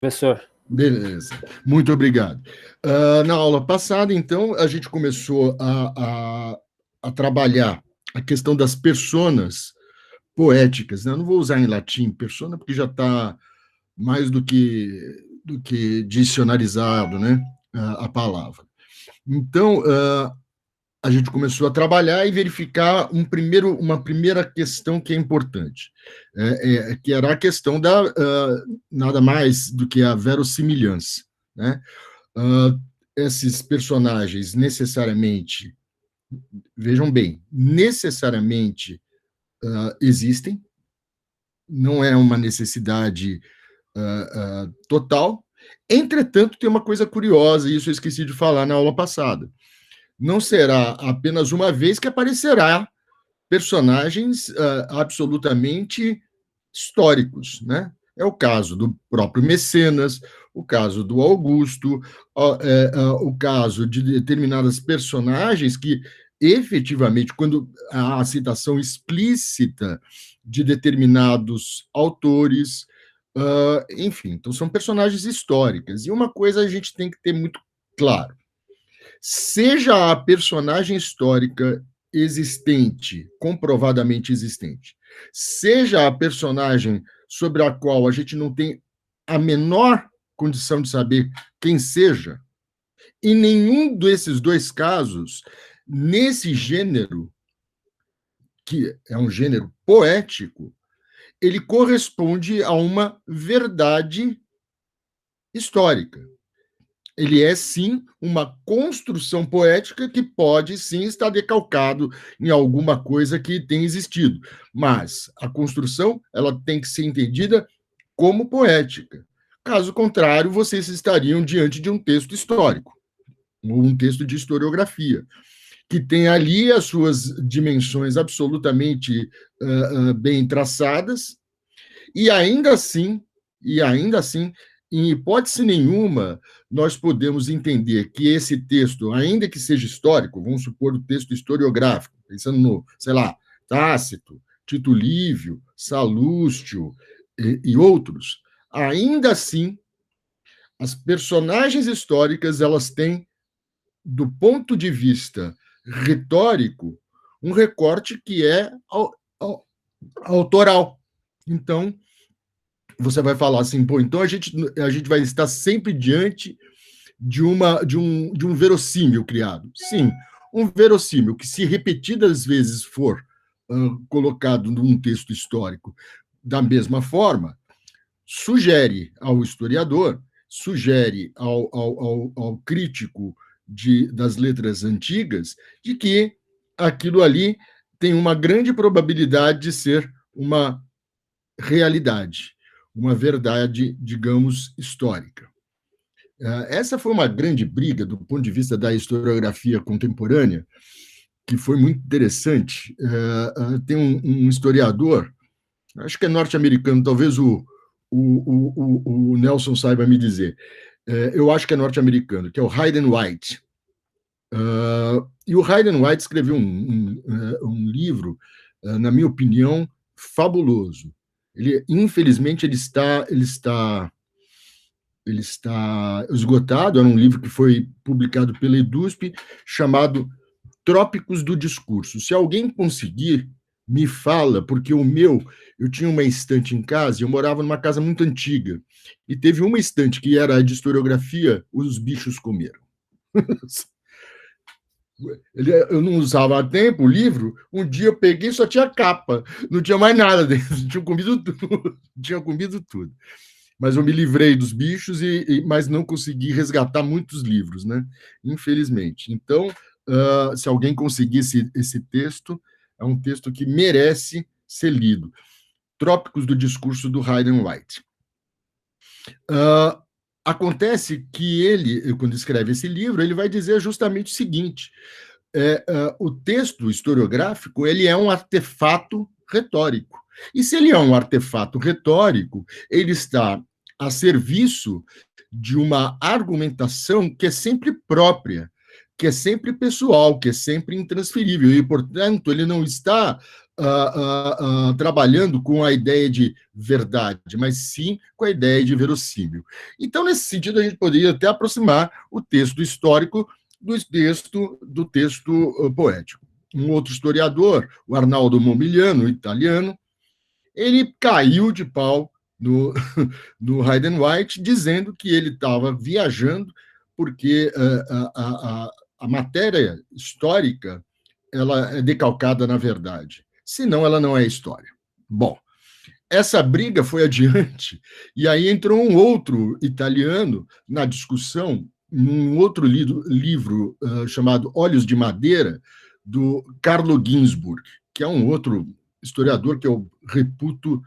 Professor. Beleza, muito obrigado. Na aula passada, então, a gente começou a trabalhar a questão das personas poéticas, né? Eu não vou usar em latim persona, porque já está mais do que dicionarizado, né? A palavra. Então, a gente começou a trabalhar e verificar uma primeira questão que é importante, que era a questão da nada mais do que a verossimilhança, né? Esses personagens necessariamente, vejam bem, necessariamente existem, não é uma necessidade total. Entretanto, tem uma coisa curiosa, e isso eu esqueci de falar na aula passada. Não será apenas uma vez que aparecerá personagens absolutamente históricos, né? É o caso do próprio Mecenas, o caso do Augusto, o caso de determinadas personagens que, efetivamente, quando há a citação explícita de determinados autores, enfim, então são personagens históricas. E uma coisa a gente tem que ter muito claro: seja a personagem histórica existente, comprovadamente existente, seja a personagem sobre a qual a gente não tem a menor condição de saber quem seja, em nenhum desses dois casos, nesse gênero, que é um gênero poético, ele corresponde a uma verdade histórica. Ele é, sim, uma construção poética que pode, sim, estar decalcado em alguma coisa que tem existido. Mas a construção ela tem que ser entendida como poética. Caso contrário, vocês estariam diante de um texto histórico, ou um texto de historiografia, que tem ali as suas dimensões absolutamente bem traçadas, e ainda assim, em hipótese nenhuma, nós podemos entender que esse texto, ainda que seja histórico, vamos supor o texto historiográfico, pensando no, sei lá, Tácito, Tito Livio, Salústio e outros, ainda assim, as personagens históricas, elas têm, do ponto de vista retórico, um recorte que é autoral. Então, você vai falar assim, pô, então a gente vai estar sempre diante de um verossímil criado. Sim, um verossímil que, se repetidas vezes for colocado num texto histórico da mesma forma, sugere ao historiador, sugere ao crítico das letras antigas, de que aquilo ali tem uma grande probabilidade de ser uma realidade, uma verdade, digamos, histórica. Essa foi uma grande briga do ponto de vista da historiografia contemporânea, que foi muito interessante. Tem um historiador, acho que é norte-americano, talvez o Nelson saiba me dizer. Eu acho que é norte-americano, que é o Hayden White. E o Hayden White escreveu um livro, na minha opinião, fabuloso. Infelizmente, ele está esgotado. Era um livro que foi publicado pela EDUSP, chamado Trópicos do Discurso. Se alguém conseguir, me fala, porque eu tinha uma estante em casa, e eu morava numa casa muito antiga, e teve uma estante que era de historiografia, os bichos comeram. Eu não usava há tempo o livro, um dia eu peguei e só tinha capa, não tinha mais nada dentro, tinha comido tudo. Mas eu me livrei dos bichos, mas não consegui resgatar muitos livros, né? Infelizmente. Então, se alguém conseguisse esse texto, é um texto que merece ser lido. Trópicos do Discurso, do Hayden White. Acontece que ele, quando escreve esse livro, ele vai dizer justamente o seguinte: o texto historiográfico ele é um artefato retórico. E se ele é um artefato retórico, ele está a serviço de uma argumentação que é sempre própria, que é sempre pessoal, que é sempre intransferível, e, portanto, ele não está trabalhando com a ideia de verdade, mas sim com a ideia de verossímil. Então, nesse sentido, a gente poderia até aproximar o texto histórico do texto poético. Um outro historiador, o Arnaldo Momigliano, italiano, ele caiu de pau no Hayden White, dizendo que ele estava viajando porque a matéria histórica ela é decalcada na verdade, senão ela não é história. Bom, essa briga foi adiante, e aí entrou um outro italiano na discussão, num outro livro chamado Olhos de Madeira, do Carlo Ginzburg, que é um outro historiador que eu reputo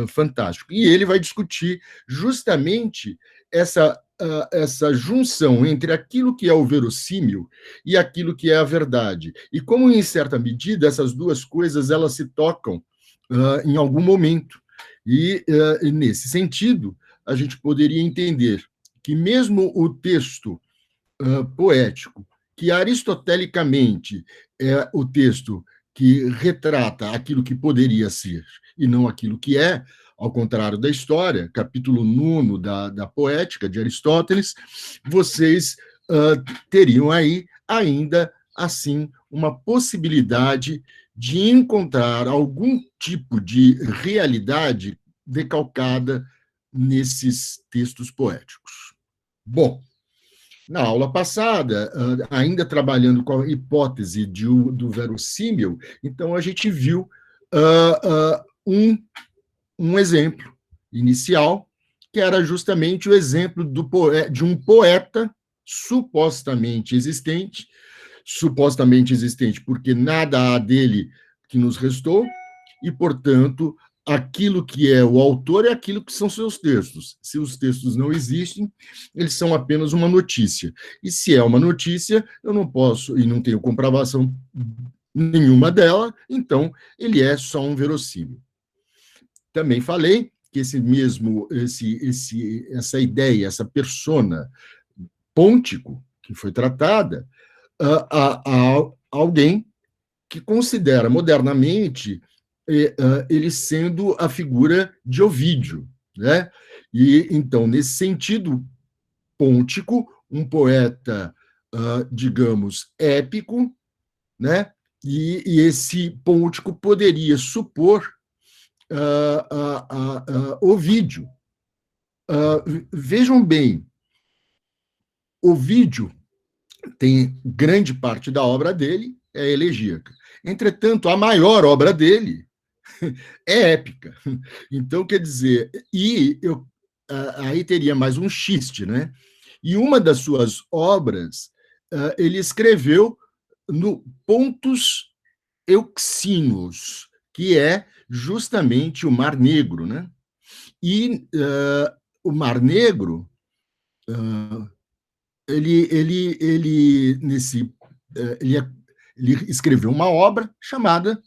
fantástico. E ele vai discutir justamente essa junção entre aquilo que é o verossímil e aquilo que é a verdade. E como, em certa medida, essas duas coisas elas se tocam em algum momento. E, nesse sentido, a gente poderia entender que mesmo o texto poético, que aristotelicamente é o texto que retrata aquilo que poderia ser e não aquilo que é, ao contrário da história, capítulo 9 da Poética, de Aristóteles, vocês teriam aí ainda, assim, uma possibilidade de encontrar algum tipo de realidade decalcada nesses textos poéticos. Bom, na aula passada, ainda trabalhando com a hipótese do verossímil, então a gente viu um exemplo inicial, que era justamente o exemplo de um poeta supostamente existente, porque nada há dele que nos restou, e, portanto, aquilo que é o autor é aquilo que são seus textos. Se os textos não existem, eles são apenas uma notícia. E se é uma notícia, eu não posso, e não tenho comprovação nenhuma dela, então ele é só um verossímil. Também falei que essa ideia, essa persona pôntico que foi tratada, a alguém que considera modernamente ele sendo a figura de Ovídio, né? E então, nesse sentido pôntico, um poeta, digamos, épico, né? E esse pôntico poderia supor Ovídio. Vejam bem, Ovídio tem grande parte da obra dele é elegíaca. Entretanto, a maior obra dele é épica. Então, quer dizer, aí teria mais um xiste, né? E uma das suas obras, ele escreveu no Pontos Euxíneos, que é justamente o Mar Negro, né? E o Mar Negro, ele escreveu uma obra chamada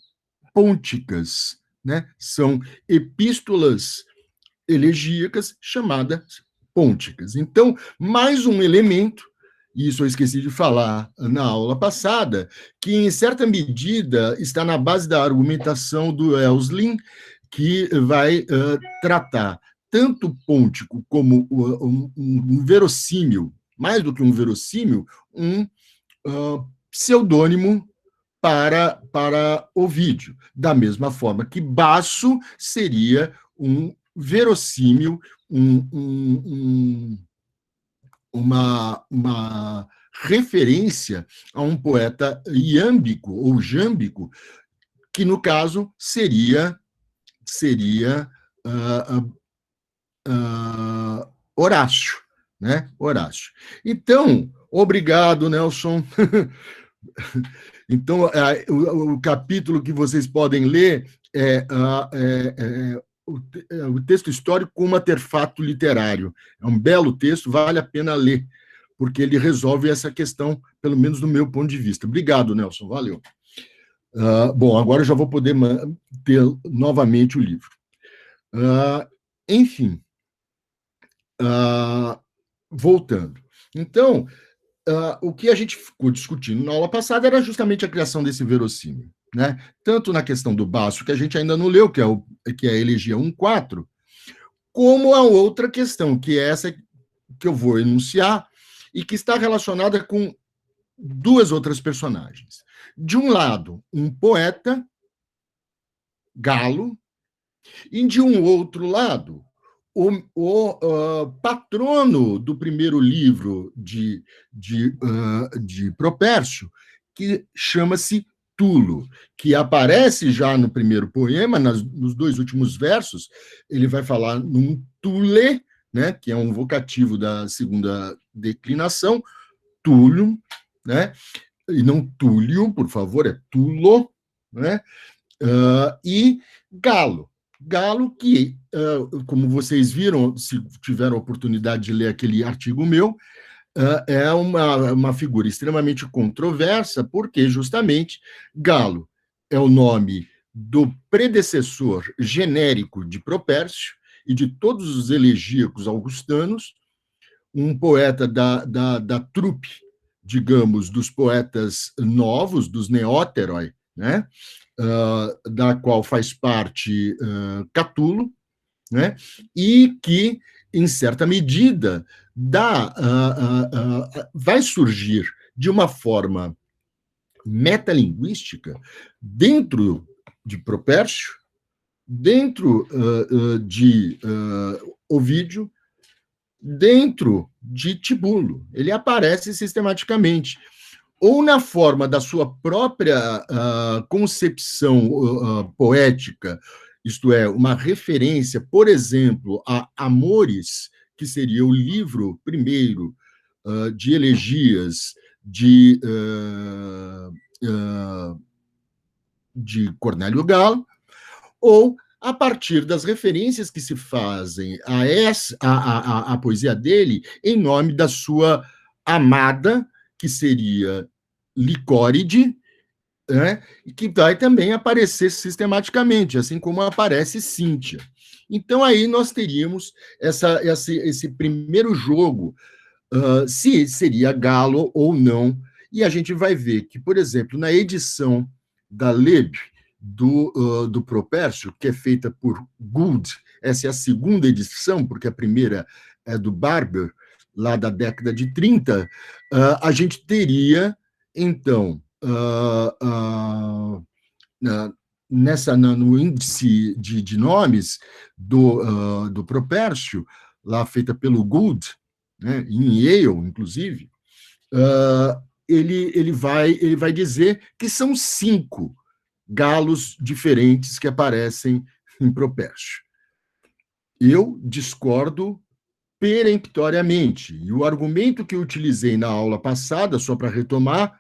Pônticas, né? São epístolas elegíacas chamadas pônticas. Então, mais um elemento, e isso eu esqueci de falar na aula passada, que em certa medida está na base da argumentação do Elslin, que vai tratar tanto o pôntico como um verossímil, mais do que um verossímil, um pseudônimo para Ovídio, da mesma forma que Basso seria um verossímil, uma referência a um poeta iâmbico ou jâmbico, que no caso seria Horácio, né? Horácio. Então, obrigado, Nelson. Então, o capítulo que vocês podem ler é o texto histórico como artefato literário. É um belo texto, vale a pena ler, porque ele resolve essa questão, pelo menos do meu ponto de vista. Obrigado, Nelson, valeu. Bom, agora eu já vou poder ter novamente o livro. Enfim, voltando. Então, o que a gente ficou discutindo na aula passada era justamente a criação desse verossímil, né? Tanto na questão do baço, que a gente ainda não leu, que é a elegia 1.4, como a outra questão, que é essa que eu vou enunciar, e que está relacionada com duas outras personagens. De um lado, um poeta, Galo, e de um outro lado, o patrono do primeiro livro de Propércio, que chama-se Tulo, que aparece já no primeiro poema, nos dois últimos versos, ele vai falar num Tule, né, que é um vocativo da segunda declinação, Túlio, né, e não Túlio, por favor, é Tulo, né, e Galo. Galo que, como vocês viram, se tiveram a oportunidade de ler aquele artigo meu, é uma figura extremamente controversa, porque justamente Galo é o nome do predecessor genérico de Propércio e de todos os elegíacos augustanos, um poeta da trupe, digamos, dos poetas novos, dos neóteroi, né? Da qual faz parte Catulo, né? E que, em certa medida, vai surgir de uma forma metalinguística dentro de Propércio, dentro de Ovídio, dentro de Tibulo. Ele aparece sistematicamente, ou na forma da sua própria concepção poética, isto é, uma referência, por exemplo, a Amores, que seria o livro primeiro de elegias de Cornélio Galo, ou a partir das referências que se fazem a poesia dele em nome da sua amada, que seria Licóride, né, que vai também aparecer sistematicamente, assim como aparece Cíntia. Então, aí nós teríamos esse primeiro jogo, se seria Galo ou não, e a gente vai ver que, por exemplo, na edição da Leb do Propércio, que é feita por Gould, essa é a segunda edição, porque a primeira é do Barber, lá da década de 30, a gente teria, então, no índice de nomes do Propércio, lá feita pelo Gould, né, em Yale, inclusive, ele vai dizer que são 5 galos diferentes que aparecem em Propércio. Eu discordo peremptoriamente, e o argumento que eu utilizei na aula passada, só para retomar,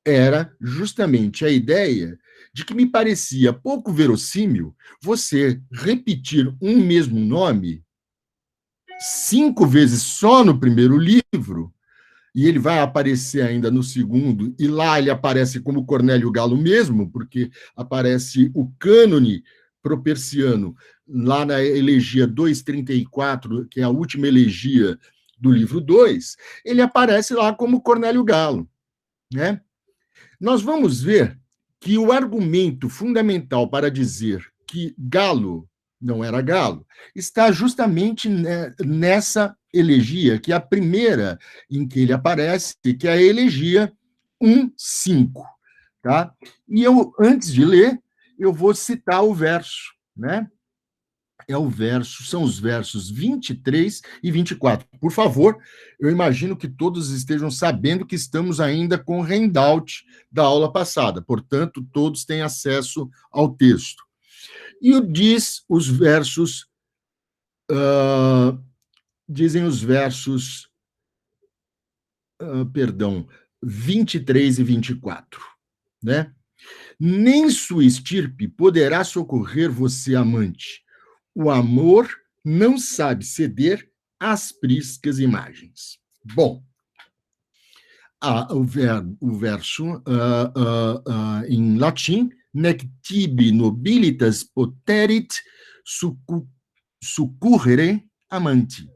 era justamente a ideia de que me parecia pouco verossímil você repetir um mesmo nome 5 vezes só no primeiro livro, e ele vai aparecer ainda no segundo, e lá ele aparece como Cornélio Galo mesmo, porque aparece o cânone properciano, lá na elegia 234, que é a última elegia do livro 2, ele aparece lá como Cornélio Galo, né? Nós vamos ver que o argumento fundamental para dizer que Galo não era Galo está justamente nessa elegia, que é a primeira em que ele aparece, que é a elegia 1.5. Tá? E eu, antes de ler, eu vou citar o verso, né? São os versos 23 e 24. Por favor, eu imagino que todos estejam sabendo que estamos ainda com o handout da aula passada, portanto, todos têm acesso ao texto. E diz os versos, dizem os versos, perdão, 23 e 24, né? Nem sua estirpe poderá socorrer você, amante. O amor não sabe ceder às priscas imagens. Bom, o verso em latim, nec tibi nobilitas poterit succurrere amanti.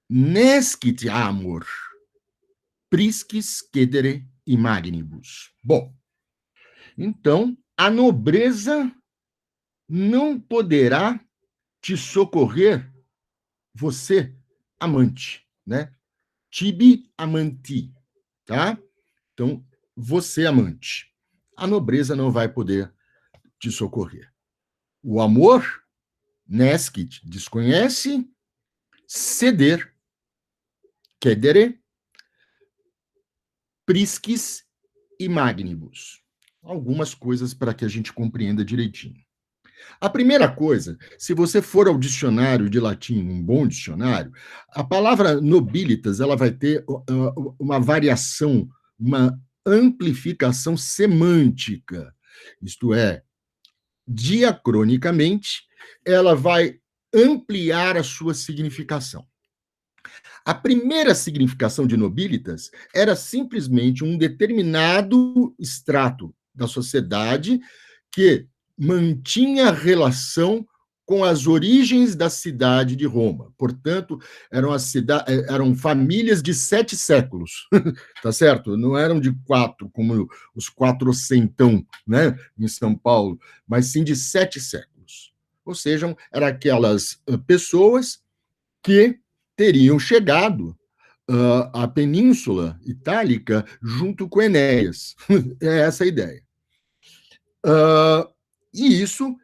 Nescit amor, priscis cedere imaginibus. Bom, Então, a nobreza não poderá te socorrer, você, amante, né? Tibi amanti, tá? Então, você, amante. A nobreza não vai poder te socorrer. O amor, nescit, desconhece, ceder, cedere, priscis e magnibus. Algumas coisas para que a gente compreenda direitinho. A primeira coisa, se você for ao dicionário de latim, um bom dicionário, a palavra nobilitas ela vai ter uma variação, uma amplificação semântica. Isto é, diacronicamente, ela vai ampliar a sua significação. A primeira significação de nobilitas era simplesmente um determinado extrato da sociedade que mantinha relação com as origens da cidade de Roma. Portanto, eram famílias de 7 séculos, tá certo? Não eram de 4, como os quatrocentão, né, em São Paulo, mas sim de 7 séculos. Ou seja, eram aquelas pessoas que teriam chegado à Península Itálica junto com Enéas. É essa a ideia. E isso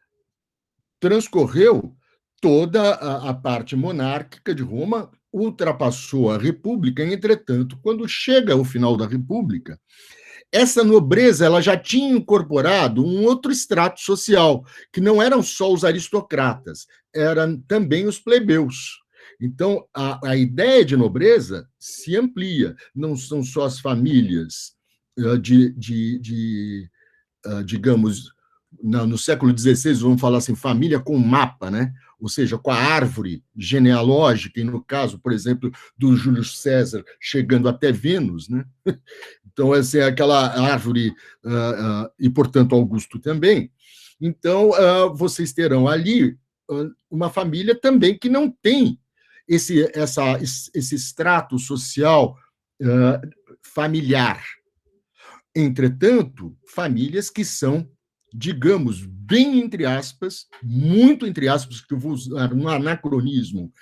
transcorreu toda a parte monárquica de Roma, ultrapassou a República. Entretanto, quando chega o final da República, essa nobreza ela já tinha incorporado um outro extrato social, que não eram só os aristocratas, eram também os plebeus. Então, a ideia de nobreza se amplia, não são só as famílias digamos, no século XVI, vamos falar assim, família com mapa, né? Ou seja, com a árvore genealógica, e no caso, por exemplo, do Júlio César chegando até Vênus, né? Então, essa é aquela árvore, e, portanto, Augusto também. Então, vocês terão ali uma família também que não tem esse extrato social familiar. Entretanto, famílias que são, digamos, bem entre aspas, muito entre aspas, que eu vou usar um anacronismo,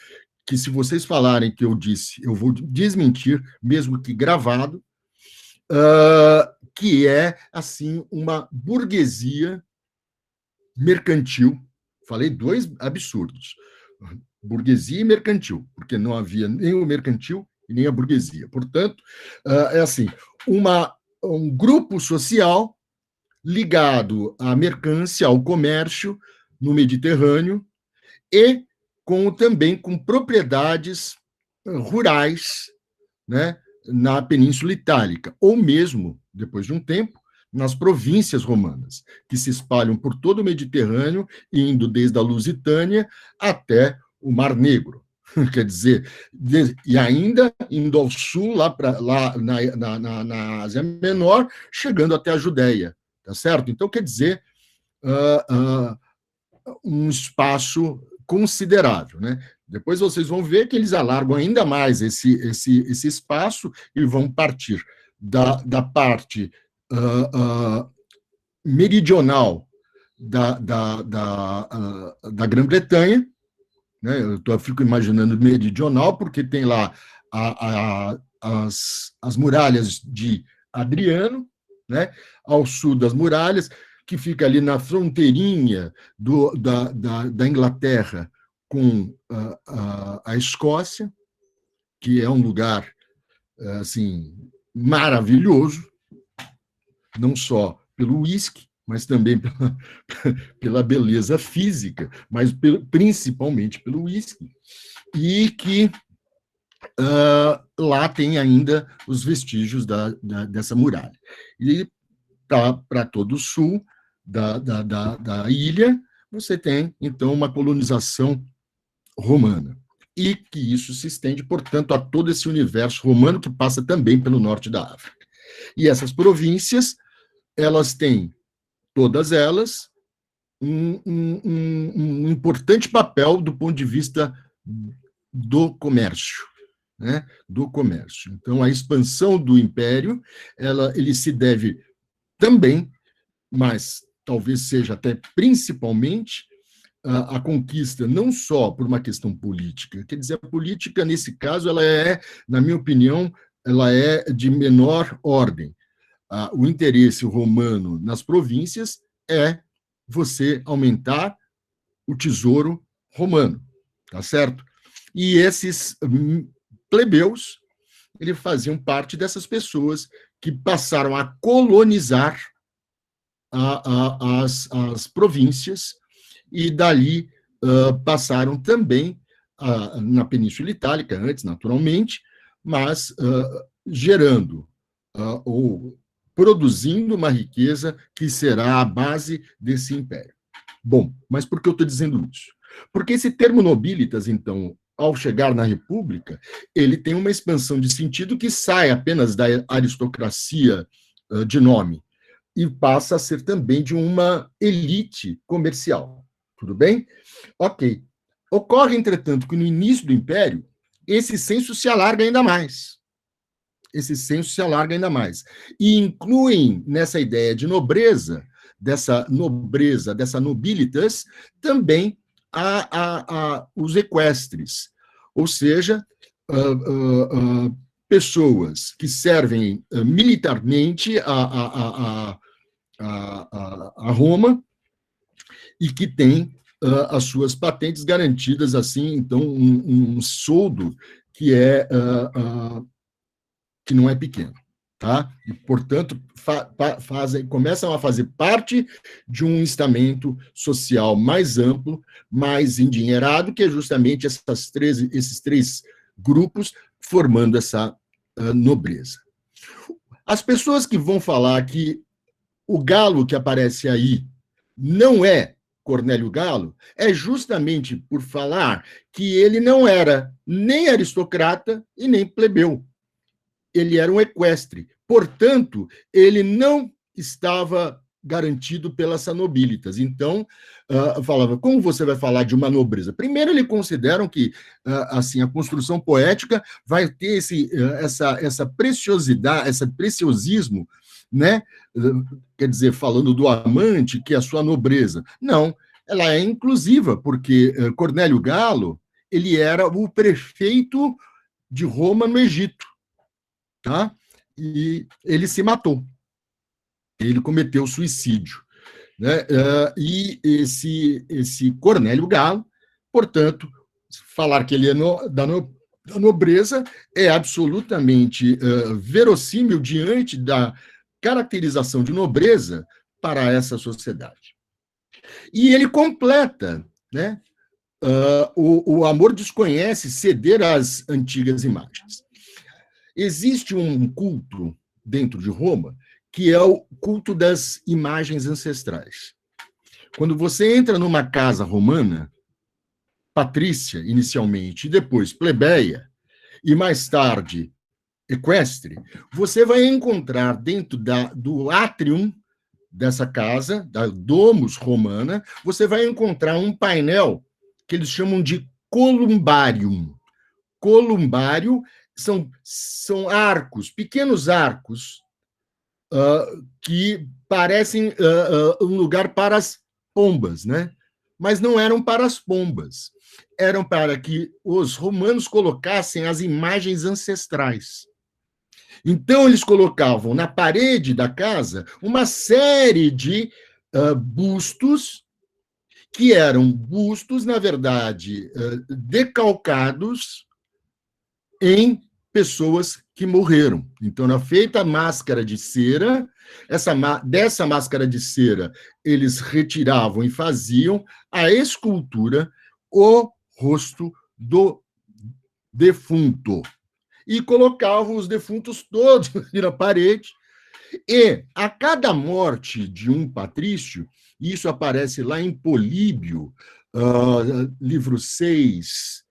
que se vocês falarem que eu disse, eu vou desmentir, mesmo que gravado, que é, assim, uma burguesia mercantil. Falei dois absurdos. Burguesia e mercantil, porque não havia nem o mercantil e nem a burguesia. Portanto, é assim, um grupo social ligado à mercância, ao comércio no Mediterrâneo e também com propriedades rurais, né, na Península Itálica, ou mesmo, depois de um tempo, nas províncias romanas, que se espalham por todo o Mediterrâneo, indo desde a Lusitânia até o Mar Negro. Quer dizer, e ainda indo ao sul, lá na Ásia Menor, chegando até a Judéia, tá certo? Então, quer dizer, um espaço considerável, né? Depois vocês vão ver que eles alargam ainda mais esse espaço e vão partir da parte meridional da Grã-Bretanha, né? Eu fico imaginando meridional porque tem lá as muralhas de Adriano, né? Ao sul das muralhas, que fica ali na fronteirinha da Inglaterra com a Escócia, que é um lugar assim maravilhoso, não só pelo uísque, mas também pela beleza física, mas principalmente pelo uísque, e que lá tem ainda os vestígios dessa muralha. E para todo o sul da ilha, você tem, então, uma colonização romana. E que isso se estende, portanto, a todo esse universo romano que passa também pelo norte da África. E essas províncias, elas têm, todas elas, um importante papel do ponto de vista do comércio, né? Do comércio. Então, a expansão do império, ele se deve também mas talvez seja até principalmente a conquista, não só por uma questão política. Quer dizer, a política, nesse caso, ela é, na minha opinião, ela é de menor ordem. O interesse romano nas províncias é você aumentar o tesouro romano, tá certo? E esses plebeus, eles faziam parte dessas pessoas que passaram a colonizar as províncias e dali passaram também na Península Itálica, antes, naturalmente, mas gerando ou produzindo uma riqueza que será a base desse império. Bom, mas por que eu estou dizendo isso? Porque esse termo nobilitas, então, ao chegar na República, ele tem uma expansão de sentido que sai apenas da aristocracia de nome e passa a ser também de uma elite comercial. Tudo bem? Ok. Ocorre, entretanto, que no início do Império, esse censo se alarga ainda mais. Esse censo se alarga ainda mais. E incluem nessa ideia de nobreza, dessa nobilitas, também os equestres, ou seja, pessoas que servem militarmente a Roma e que têm as suas patentes garantidas, assim, então, um soldo que que não é pequeno, tá? E, portanto, começam a fazer parte de um estamento social mais amplo, mais endinheirado, que é justamente esses três grupos formando essa nobreza. As pessoas que vão falar que o Galo que aparece aí não é Cornélio Galo, é justamente por falar que ele não era nem aristocrata e nem plebeu. Ele era um equestre. Portanto, ele não estava garantido pela nobilitas. Então, falava, como você vai falar de uma nobreza? Primeiro, eles consideram que assim, a construção poética vai ter essa preciosidade, esse preciosismo, né? Quer dizer, falando do amante, que é a sua nobreza. Não, ela é inclusiva, porque Cornélio Galo, ele era o prefeito de Roma no Egito, tá? E ele se matou. Ele cometeu suicídio, né? E esse Cornélio Galo, portanto, falar que ele é da nobreza é absolutamente verossímil diante da caracterização de nobreza para essa sociedade. E ele completa, né? O amor desconhece ceder às antigas imagens. Existe um culto dentro de Roma que é o culto das imagens ancestrais. Quando você entra numa casa romana, patrícia, inicialmente, e depois plebeia, e mais tarde equestre, você vai encontrar dentro do átrium dessa casa, da domus romana, você vai encontrar um painel que eles chamam de columbarium. Columbário são arcos, pequenos arcos, que parecem um lugar para as pombas, né? Mas não eram para as pombas, eram para que os romanos colocassem as imagens ancestrais. Então, eles colocavam na parede da casa uma série de bustos, que eram bustos, na verdade, decalcados em pessoas que morreram. Então, era feita a máscara de cera, dessa máscara de cera, eles retiravam e faziam a escultura, o rosto do defunto. E colocavam os defuntos todos na parede, e a cada morte de um patrício, isso aparece lá em Políbio, livro 6,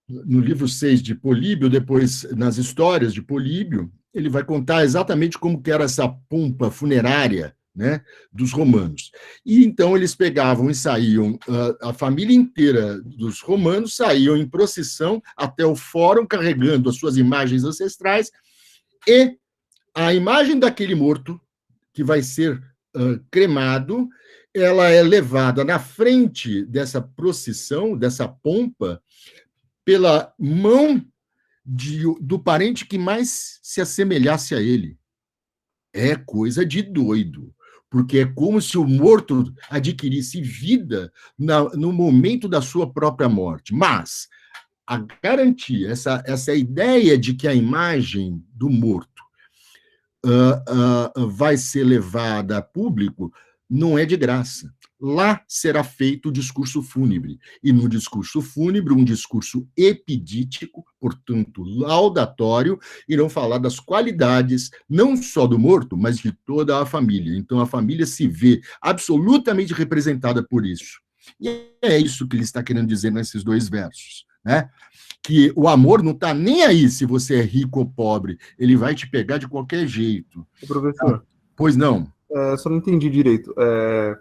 no livro 6 de Políbio, depois nas histórias de Políbio, ele vai contar exatamente como que era essa pompa funerária, né, dos romanos. E então eles pegavam e saíam, a família inteira dos romanos saíam em procissão até o fórum, carregando as suas imagens ancestrais, e a imagem daquele morto, que vai ser cremado, ela é levada na frente dessa procissão, dessa pompa, pela mão do parente que mais se assemelhasse a ele. É coisa de doido, porque é como se o morto adquirisse vida no momento da sua própria morte. Mas a garantia, essa ideia de que a imagem do morto vai ser levada a público não é de graça. Lá será feito o discurso fúnebre. E no discurso fúnebre, um discurso epidítico, portanto, laudatório, irão falar das qualidades, não só do morto, mas de toda a família. Então, a família se vê absolutamente representada por isso. E é isso que ele está querendo dizer nesses dois versos, né? Que o amor não está nem aí se você é rico ou pobre, ele vai te pegar de qualquer jeito. Professor, Pois não? só não entendi direito.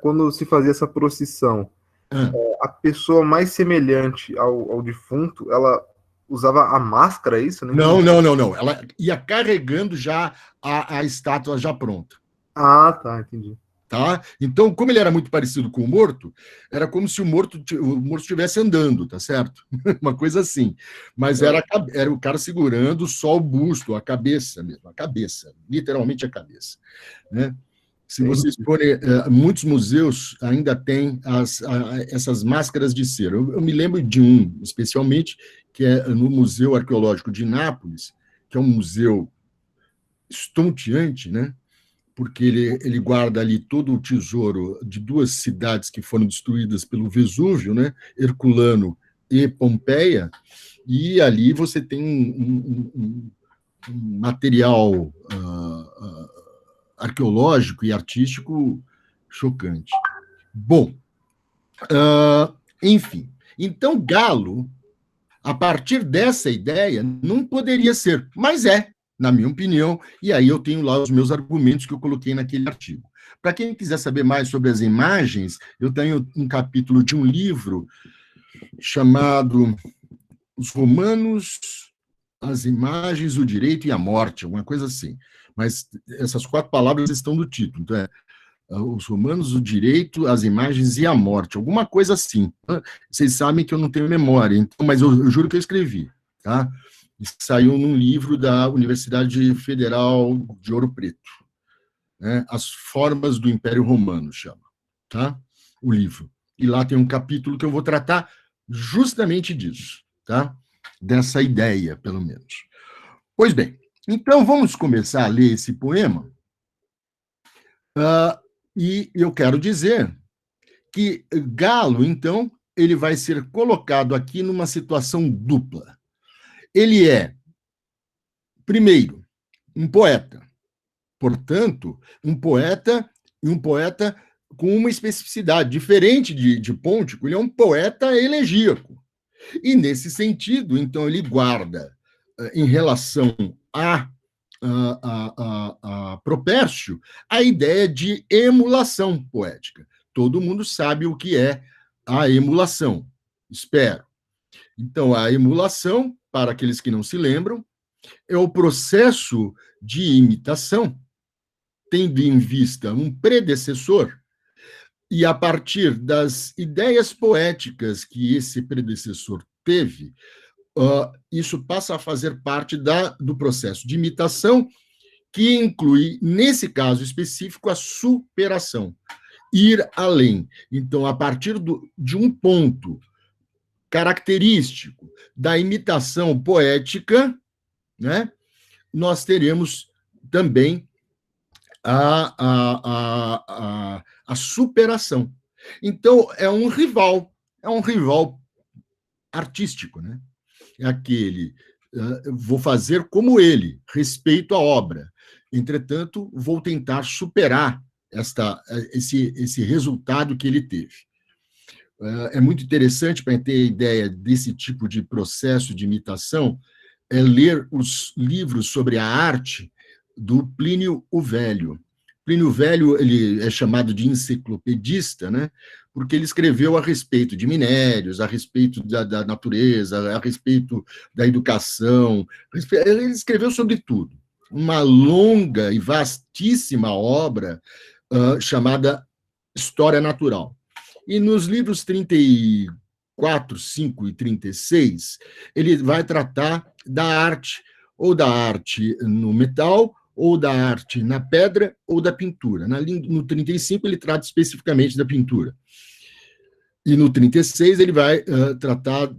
Quando se fazia essa procissão, Ah. a pessoa mais semelhante ao defunto, ela usava a máscara, é isso? Não. Ela ia carregando já a estátua já pronta. Ah, tá, entendi. Tá? Então, como ele era muito parecido com o morto, era como se o morto estivesse andando, tá certo? Uma coisa assim. Mas era o cara segurando só o busto, a cabeça mesmo, a cabeça, literalmente a cabeça. Né? Se vocês forem, muitos museus ainda têm essas máscaras de cera. Eu me lembro de um, especialmente, que é no Museu Arqueológico de Nápoles, que é um museu estonteante, né? Porque ele guarda ali todo o tesouro de duas cidades que foram destruídas pelo Vesúvio, né? Herculano e Pompeia, e ali você tem um material arqueológico e artístico chocante. Bom, enfim, então Galo, a partir dessa ideia, não poderia ser, mas na minha opinião, e aí eu tenho lá os meus argumentos que eu coloquei naquele artigo. Para quem quiser saber mais sobre as imagens, eu tenho um capítulo de um livro chamado Os Romanos, as Imagens, o Direito e a Morte, alguma coisa assim. Mas essas 4 palavras estão no título. Então, os romanos, o direito, as imagens e a morte, alguma coisa assim. Vocês sabem que eu não tenho memória, então, mas eu juro que eu escrevi. Tá? Isso saiu num livro da Universidade Federal de Ouro Preto. Né? As Formas do Império Romano, chama. Tá? O livro. E lá tem um capítulo que eu vou tratar justamente disso. Tá? Dessa ideia, pelo menos. Pois bem, então vamos começar a ler esse poema. E eu quero dizer que Galo, então, ele vai ser colocado aqui numa situação dupla. Ele é, primeiro, um poeta. Portanto, um poeta com uma especificidade diferente de Pôntico, ele é um poeta elegíaco. E, nesse sentido, então, ele guarda, em relação a Propércio, a ideia de emulação poética. Todo mundo sabe o que é a emulação, espero. Então, a emulação, para aqueles que não se lembram, é o processo de imitação, tendo em vista um predecessor, e a partir das ideias poéticas que esse predecessor teve, isso passa a fazer parte do processo de imitação, que inclui, nesse caso específico, a superação, ir além. Então, a partir de um ponto característico da imitação poética, né, nós teremos também a superação. Então, é um rival artístico, né? É aquele, vou fazer como ele, respeito à obra. Entretanto, vou tentar superar esse resultado que ele teve. É muito interessante, para ter ideia desse tipo de processo de imitação, ler os livros sobre a arte do Plínio o Velho. Plínio o Velho, ele é chamado de enciclopedista, né? Porque ele escreveu a respeito de minérios, a respeito da natureza, a respeito da educação, ele escreveu sobre tudo. Uma longa e vastíssima obra chamada História Natural. E nos livros 34, 5 e 36, ele vai tratar da arte, ou da arte no metal, ou da arte na pedra, ou da pintura. No 35, ele trata especificamente da pintura. E no 36, ele vai tratar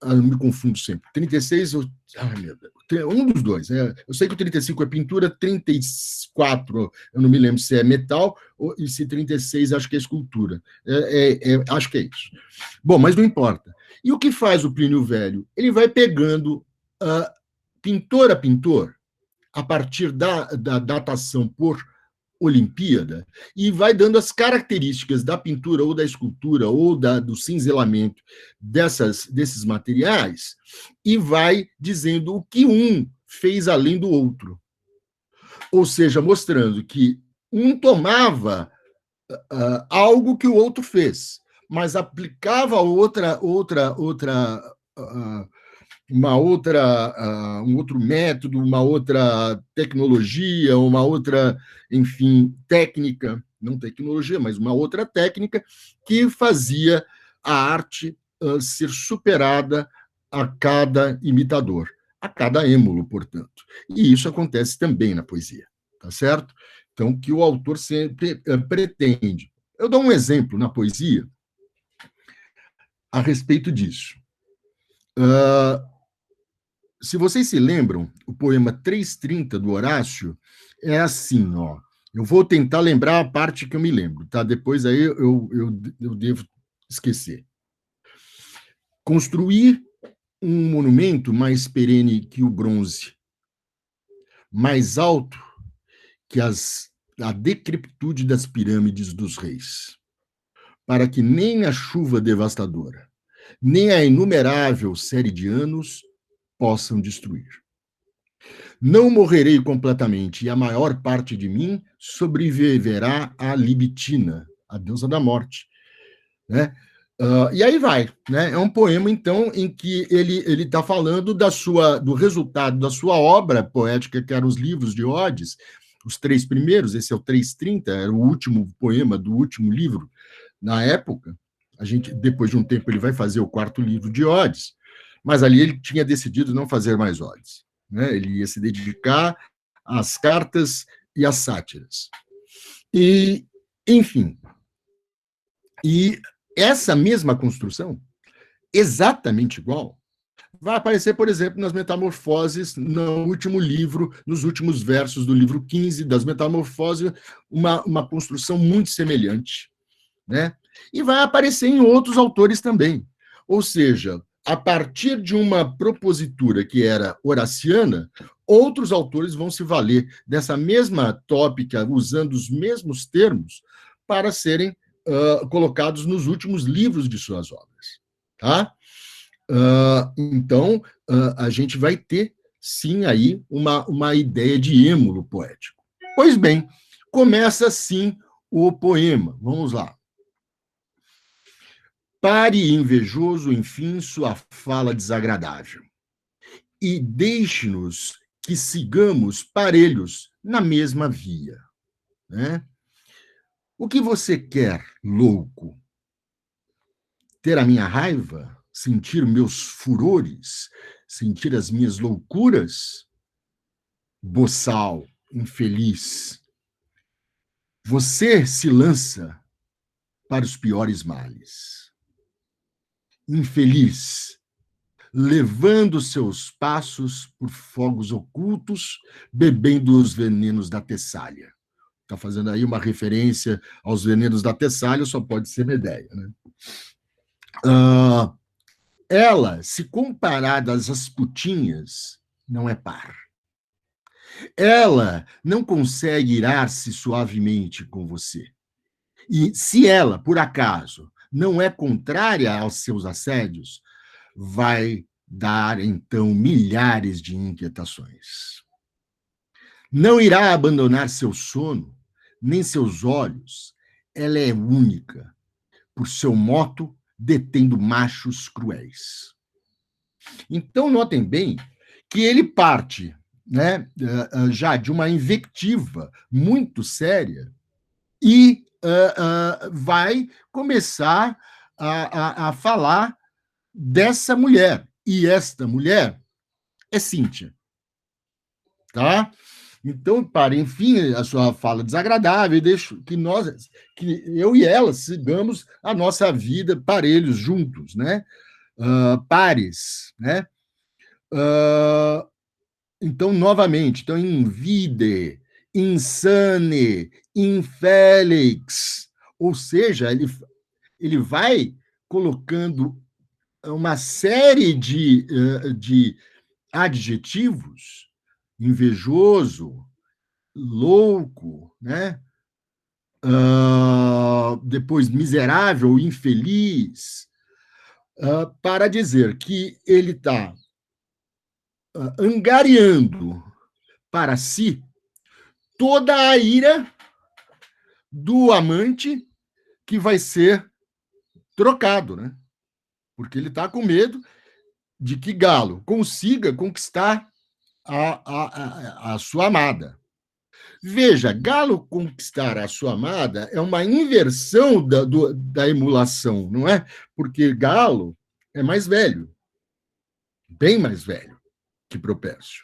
eu me confundo sempre. 36, ai, meu Deus, um dos dois. Eu sei que o 35 é pintura, 34, eu não me lembro se é metal, e se 36, acho que é escultura. Acho que é isso. Bom, mas não importa. E o que faz o Plínio Velho? Ele vai pegando pintor a pintor, a partir da datação por Olimpíada, e vai dando as características da pintura ou da escultura ou do cinzelamento desses materiais, e vai dizendo o que um fez além do outro. Ou seja, mostrando que um tomava algo que o outro fez, mas aplicava um outro método, uma outra tecnologia, uma outra, enfim, técnica, não tecnologia, mas uma outra técnica que fazia a arte ser superada a cada imitador, a cada êmulo, portanto. E isso acontece também na poesia, tá certo? Então, o que o autor sempre pretende. Eu dou um exemplo na poesia a respeito disso. Se vocês se lembram, o poema 330 do Horácio é assim, ó. Eu vou tentar lembrar a parte que eu me lembro, tá? Depois aí eu devo esquecer. Construir um monumento mais perene que o bronze, mais alto que a decrepitude das pirâmides dos reis, para que nem a chuva devastadora, nem a inumerável série de anos possam destruir. Não morrerei completamente, e a maior parte de mim sobreviverá à Libitina, a deusa da morte. Né? E aí vai. Né? É um poema, então, em que ele está falando do resultado da sua obra poética, que eram os livros de odes, os 3 primeiros, esse é o 330, era o último poema do último livro na época. Depois de um tempo, ele vai fazer o 4º livro de odes, mas ali ele tinha decidido não fazer mais odes. Né? Ele ia se dedicar às cartas e às sátiras. E, enfim, e essa mesma construção, exatamente igual, vai aparecer, por exemplo, nas Metamorfoses, no último livro, nos últimos versos do livro 15 das Metamorfoses, uma construção muito semelhante. Né? E vai aparecer em outros autores também. Ou seja, a partir de uma propositura que era horaciana, outros autores vão se valer dessa mesma tópica, usando os mesmos termos, para serem colocados nos últimos livros de suas obras. Tá? Então, a gente vai ter, sim, aí uma ideia de êmulo poético. Pois bem, começa assim o poema. Vamos lá. Pare invejoso, enfim, sua fala desagradável, e deixe-nos que sigamos parelhos na mesma via. Né? O que você quer, louco? Ter a minha raiva? Sentir meus furores? Sentir as minhas loucuras? Boçal, infeliz, você se lança para os piores males. Infeliz, levando seus passos por fogos ocultos, bebendo os venenos da Tessália. Está fazendo aí uma referência aos venenos da Tessália, só pode ser Medeia. Né? Ela, se comparada às putinhas, não é par. Ela não consegue irar-se suavemente com você. E se ela, por acaso, não é contrária aos seus assédios, vai dar, então, milhares de inquietações. Não irá abandonar seu sono, nem seus olhos. Ela é única, por seu moto, detendo machos cruéis. Então, notem bem que ele parte né, já de uma invectiva muito séria e vai começar a falar dessa mulher. E esta mulher é Cíntia. Tá? Então, para, enfim, a sua fala desagradável, deixo que eu e ela sigamos a nossa vida parelhos, juntos, né? Pares, né? Então, novamente, então, invide, insane, infelix, ou seja, ele vai colocando uma série de adjetivos, invejoso, louco, né? Depois miserável, infeliz, para dizer que ele está angariando para si toda a ira do amante que vai ser trocado, né? Porque ele está com medo de que Galo consiga conquistar a sua amada. Veja, Galo conquistar a sua amada é uma inversão da emulação, não é? Porque Galo é mais velho, bem mais velho que Propércio.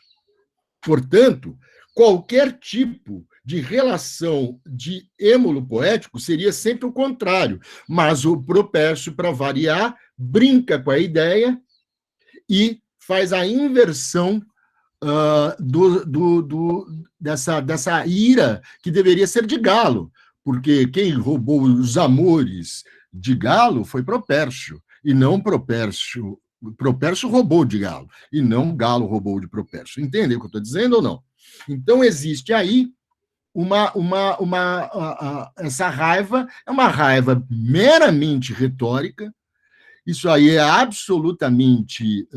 Portanto, qualquer tipo de relação de êmulo poético seria sempre o contrário, mas o Propércio, para variar, brinca com a ideia e faz a inversão dessa ira que deveria ser de Galo, porque quem roubou os amores de Galo foi Propércio, e não Propércio. Propércio roubou de Galo, e não Galo roubou de Propércio. Entendem o que eu estou dizendo ou não? Então, existe aí essa raiva, é uma raiva meramente retórica, isso aí é absolutamente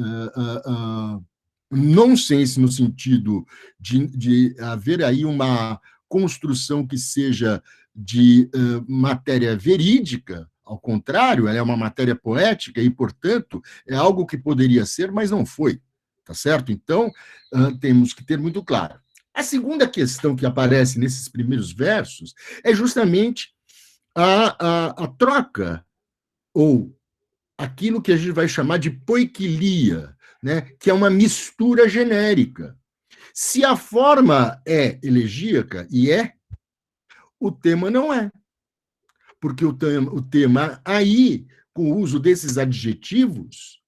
nonsense no sentido de haver aí uma construção que seja de matéria verídica, ao contrário, ela é uma matéria poética e, portanto, é algo que poderia ser, mas não foi, tá certo? Então, temos que ter muito claro. A segunda questão que aparece nesses primeiros versos é justamente a troca, ou aquilo que a gente vai chamar de poiquilia, né, que é uma mistura genérica. Se a forma é elegíaca, e o tema não é. Porque o tema aí, com o uso desses adjetivos,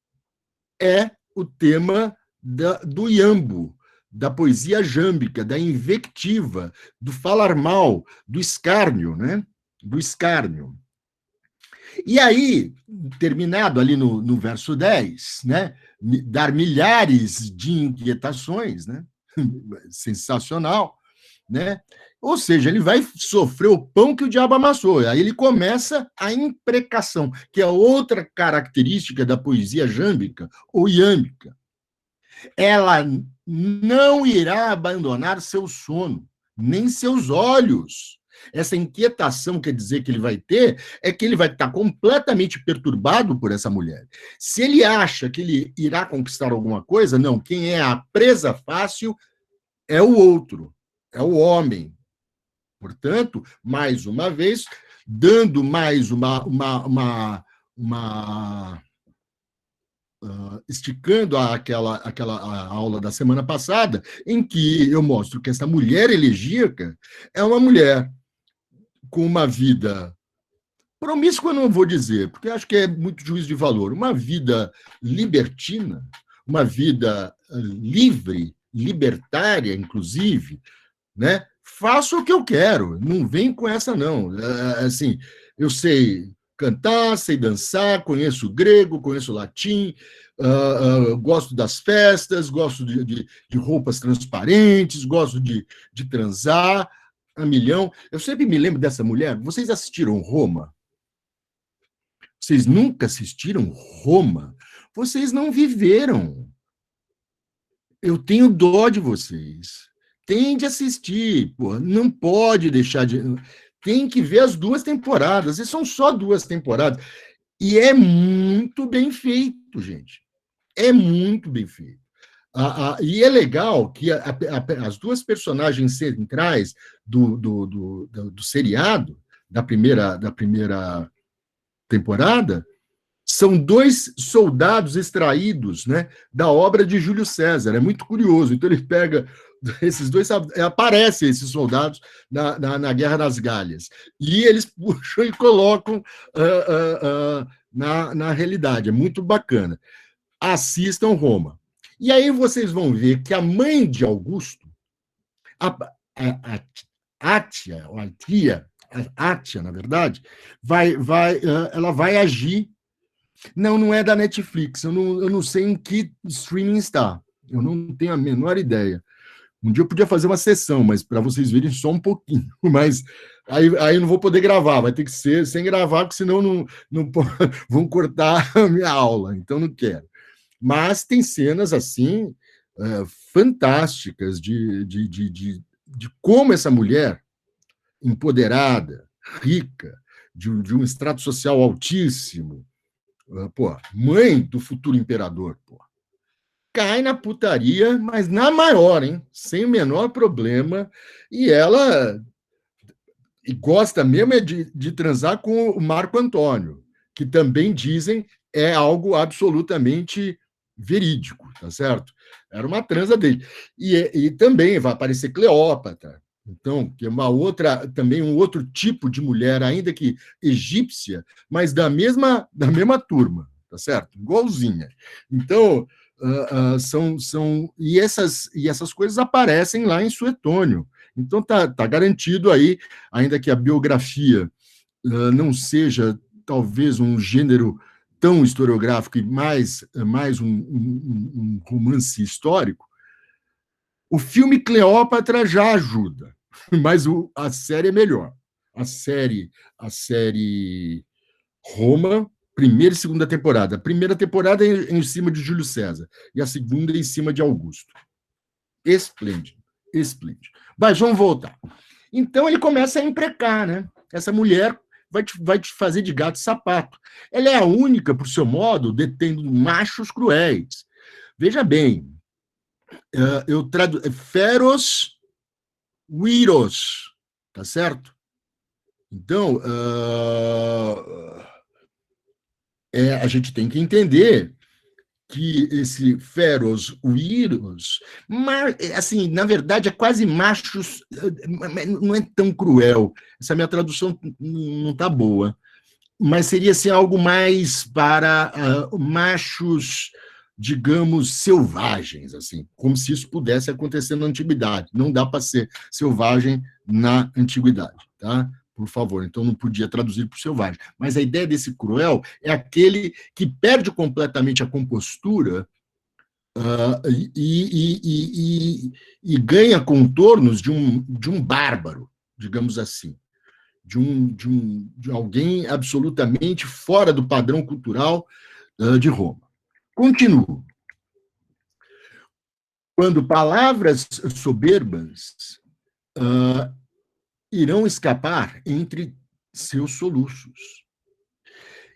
é o tema do iambo, da poesia jâmbica, da invectiva, do falar mal, do escárnio, né? Do escárnio. E aí, terminado ali no verso 10, né, dar milhares de inquietações, né, sensacional, né? Ou seja, ele vai sofrer o pão que o diabo amassou. Aí ele começa a imprecação, que é outra característica da poesia jâmbica ou iâmbica. Ela não irá abandonar seu sono, nem seus olhos. Essa inquietação quer dizer que ele vai ter é que ele vai estar completamente perturbado por essa mulher. Se ele acha que ele irá conquistar alguma coisa, não. Quem é a presa fácil é o outro, é o homem. Portanto, mais uma vez, dando mais esticando aquela a aula da semana passada, em que eu mostro que essa mulher elegíaca é uma mulher com uma vida promíscua, não vou dizer, porque acho que é muito juízo de valor, uma vida libertina, uma vida livre, libertária, inclusive, né? Faço o que eu quero, não vem com essa, não. Assim, eu sei cantar, sei dançar, conheço grego, conheço latim, gosto das festas, gosto de roupas transparentes, gosto de transar a milhão. Eu sempre me lembro dessa mulher. Vocês assistiram Roma? Vocês nunca assistiram Roma? Vocês não viveram. Eu tenho dó de vocês. Tem de assistir, pô. Não pode deixar de. Tem que ver as 2 temporadas. E são só 2 temporadas. E é muito bem feito, gente. É muito bem feito. E é legal que as duas personagens centrais do seriado, da primeira temporada, são dois soldados extraídos, né, da obra de Júlio César. É muito curioso. Então, ele pega esses dois, aparecem esses soldados na Guerra das Galhas, e eles puxam e colocam na realidade. É muito bacana. Assistam Roma. E aí vocês vão ver que a mãe de Augusto, a Átia, ou a tia, a Átia, na verdade, ela vai agir. Não é da Netflix, eu não sei em que streaming está, eu não tenho a menor ideia. Um dia eu podia fazer uma sessão, mas para vocês verem só um pouquinho, mas aí eu não vou poder gravar, vai ter que ser sem gravar, porque senão não vão cortar a minha aula, então não quero. Mas tem cenas assim fantásticas de como essa mulher empoderada, rica, de um extrato social altíssimo, mãe do futuro imperador, cai na putaria, mas na maior, hein? Sem o menor problema, e ela gosta mesmo de transar com o Marco Antônio, que também dizem é algo absolutamente verídico, tá certo? Era uma transa dele. E também vai aparecer Cleópatra, então, que é também um outro tipo de mulher, ainda que egípcia, mas da mesma turma, tá certo? Igualzinha. Então, e essas coisas aparecem lá em Suetônio. Então, tá garantido aí, ainda que a biografia não seja talvez um gênero tão historiográfico e mais um romance histórico, o filme Cleópatra já ajuda, mas a série é melhor. A série Roma, primeira e segunda temporada. A primeira temporada é em cima de Júlio César e a segunda é em cima de Augusto. Esplêndido, esplêndido. Mas vamos voltar. Então ele começa a imprecar, né? Essa mulher vai te fazer de gato e sapato. Ela é a única, por seu modo, detendo machos cruéis. Veja bem, eu traduzo feros viros, tá certo? Então, a gente tem que entender que esse feros viros, assim, na verdade, é quase machos, não é tão cruel. Essa minha tradução não está boa, mas seria assim, algo mais para machos, digamos, selvagens, assim, como se isso pudesse acontecer na antiguidade. Não dá para ser selvagem na antiguidade, tá? Por favor, então não podia traduzir por selvagem. Mas a ideia desse cruel é aquele que perde completamente a compostura e ganha contornos de um bárbaro, digamos assim, de alguém absolutamente fora do padrão cultural de Roma. Continuo. Quando palavras soberbas irão escapar entre seus soluços.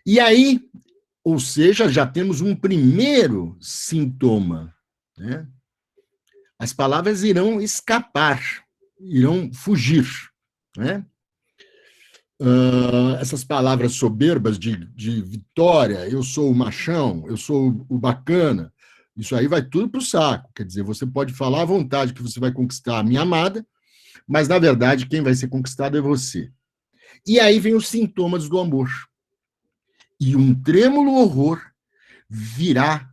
E aí, ou seja, já temos um primeiro sintoma, né? As palavras irão escapar, irão fugir, né? Essas palavras soberbas de vitória, eu sou o machão, eu sou o bacana, isso aí vai tudo para o saco. Quer dizer, você pode falar à vontade que você vai conquistar a minha amada, mas, na verdade, quem vai ser conquistado é você. E aí vem os sintomas do amor. E um trêmulo horror virá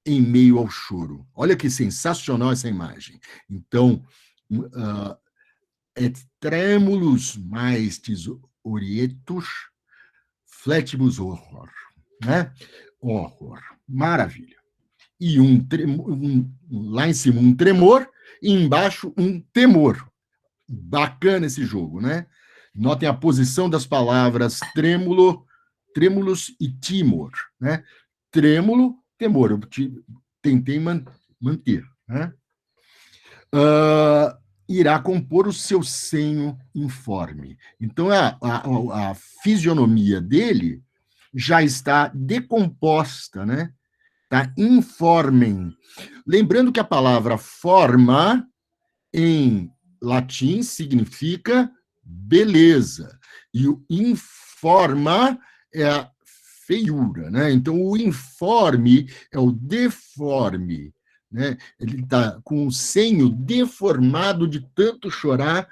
em meio ao choro. Olha que sensacional essa imagem. Então, et tremulus maestis orietus fletibus horror. Né? Horror. Maravilha. E lá em cima um tremor e embaixo um temor. Bacana esse jogo, né? Notem a posição das palavras trêmulos e timor, né? Trêmulo, temor. Eu tentei manter, né? Irá compor o seu senho informe. Então, a fisionomia dele já está decomposta, né? tá? Informem. Lembrando que a palavra forma, em latim, significa beleza. E o informa é a feiura, né? Então, o informe é o deforme, né? Ele está com o senho deformado de tanto chorar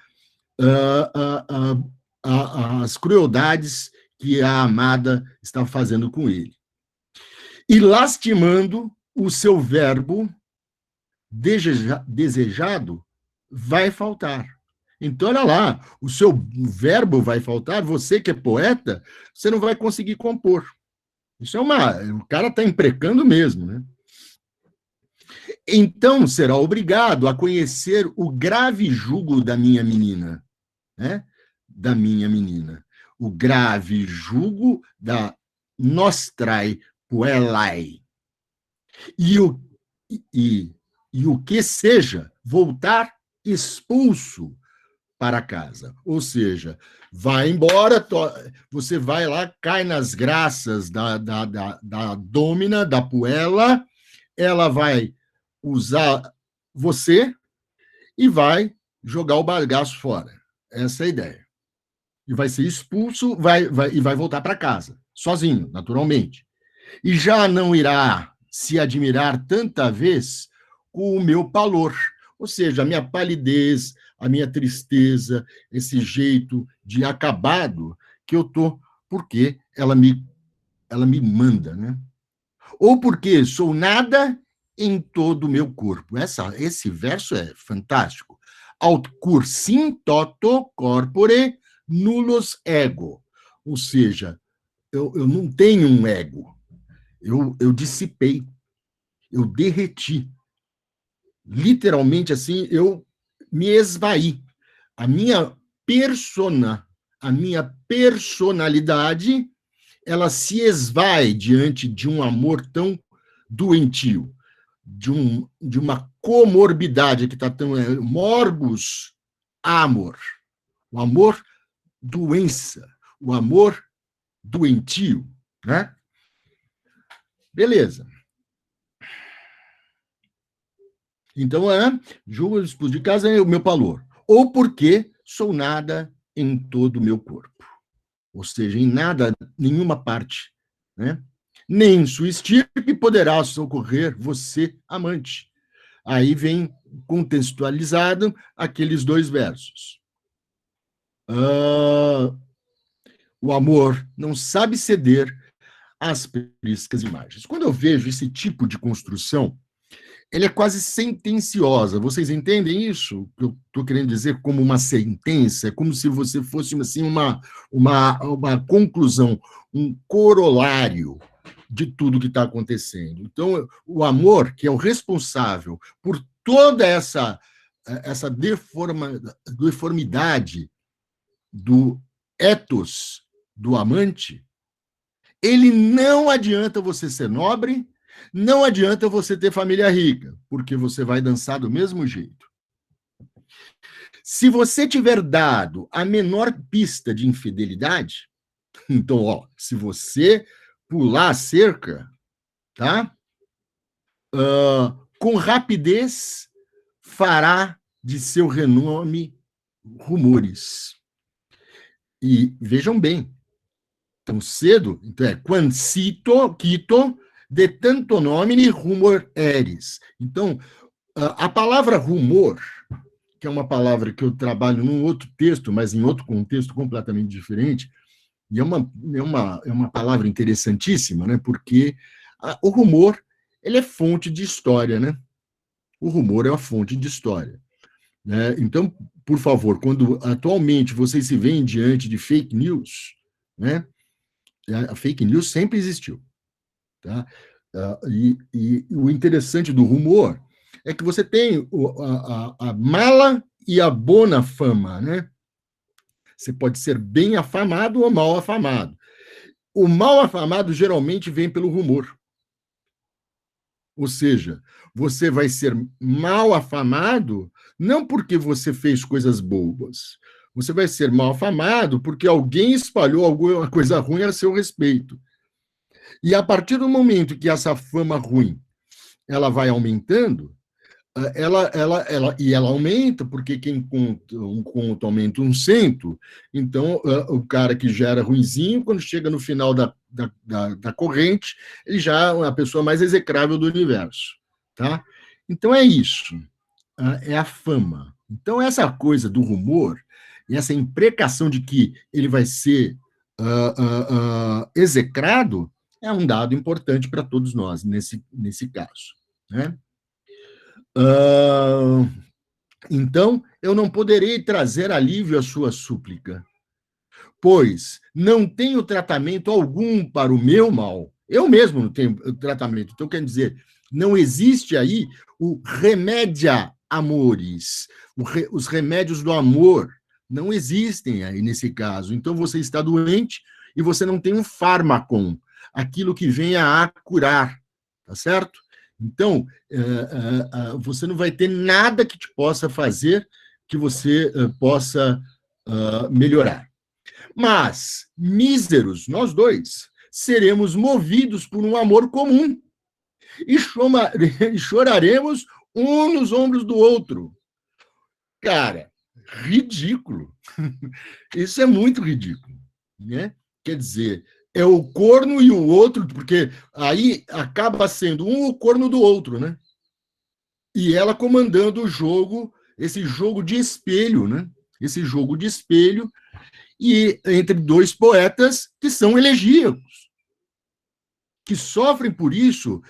as crueldades que a amada está fazendo com ele. E lastimando o seu verbo desejado vai faltar. Então, olha lá, o seu verbo vai faltar, você que é poeta, você não vai conseguir compor. Isso o cara está imprecando mesmo, né? Então, será obrigado a conhecer o grave jugo da minha menina, né? Da minha menina. O grave jugo da nostrae puellae. E o que seja voltar expulso para casa. Ou seja, vai embora, você vai lá, cai nas graças da dômina, da puella, ela vai usar você e vai jogar o bagaço fora. Essa é a ideia. E vai ser expulso e vai voltar para casa, sozinho, naturalmente. E já não irá se admirar tanta vez com o meu pallor, ou seja, a minha palidez, a minha tristeza, esse jeito de acabado que eu tô, porque ela me manda, né? Ou porque sou nada em todo o meu corpo. Esse verso é fantástico. Aut cursim toto corpore nullos ego. Ou seja, eu não tenho um ego. Eu dissipei, eu derreti. Literalmente, assim, eu me esvaí. A minha personalidade, ela se esvai diante de um amor tão doentio, de uma comorbidade que está tão... morbus amor. O amor doença, o amor doentio, né? Beleza. Então, julgo expulso de casa é o meu pallor. Ou porque sou nada em todo o meu corpo. Ou seja, em nada, nenhuma parte, né? Nem sua estirpe poderá socorrer você, amante. Aí vem contextualizado aqueles dois versos. O amor não sabe ceder às priscas imagens. Quando eu vejo esse tipo de construção, ele é quase sentenciosa. Vocês entendem isso? Que eu estou querendo dizer como uma sentença, é como se você fosse assim, uma conclusão, um corolário de tudo que está acontecendo. Então, o amor, que é o responsável por toda essa deformidade do ethos do amante, ele não adianta você ser nobre, não adianta você ter família rica, porque você vai dançar do mesmo jeito. Se você tiver dado a menor pista de infidelidade, então, se você pular a cerca, tá? Com rapidez fará de seu renome rumores. E vejam bem, tão cedo, então quito de tanto nomine rumor eris. Então, a palavra rumor, que é uma palavra que eu trabalho num outro texto, mas em outro contexto completamente diferente, e é uma palavra interessantíssima, né? Porque o rumor, ele é fonte de história, né? O rumor é uma fonte de história, né? Então, por favor, quando atualmente vocês se veem diante de fake news, né? A fake news sempre existiu, tá? E o interessante do rumor é que você tem a mala e a bona fama, né? Você pode ser bem afamado ou mal afamado. O mal afamado geralmente vem pelo rumor. Ou seja, você vai ser mal afamado não porque você fez coisas boas. Você vai ser mal afamado porque alguém espalhou alguma coisa ruim a seu respeito. E a partir do momento que essa fama ruim ela vai aumentando, e ela aumenta, porque quem conta um conto aumenta um cento, então o cara que já era ruinzinho, quando chega no final da corrente, ele já é a pessoa mais execrável do universo. Tá? Então é isso, é a fama. Então essa coisa do rumor, e essa imprecação de que ele vai ser execrado, é um dado importante para todos nós, nesse caso. Né? Então, eu não poderei trazer alívio à sua súplica, pois não tenho tratamento algum para o meu mal. Eu mesmo não tenho tratamento. Então, quer dizer, não existe aí o remédia amores, os remédios do amor. Não existem aí nesse caso. Então, você está doente e você não tem um fármaco, aquilo que venha a curar, tá certo? Então, você não vai ter nada que te possa fazer que você possa melhorar. Mas, míseros, nós dois, seremos movidos por um amor comum e choraremos um nos ombros do outro. Cara, ridículo. Isso é muito ridículo, né? Quer dizer, é o corno e o outro, porque aí acaba sendo um o corno do outro, né? E ela comandando o jogo, esse jogo de espelho, né? Esse jogo de espelho, e entre dois poetas que são elegíacos, que sofrem por isso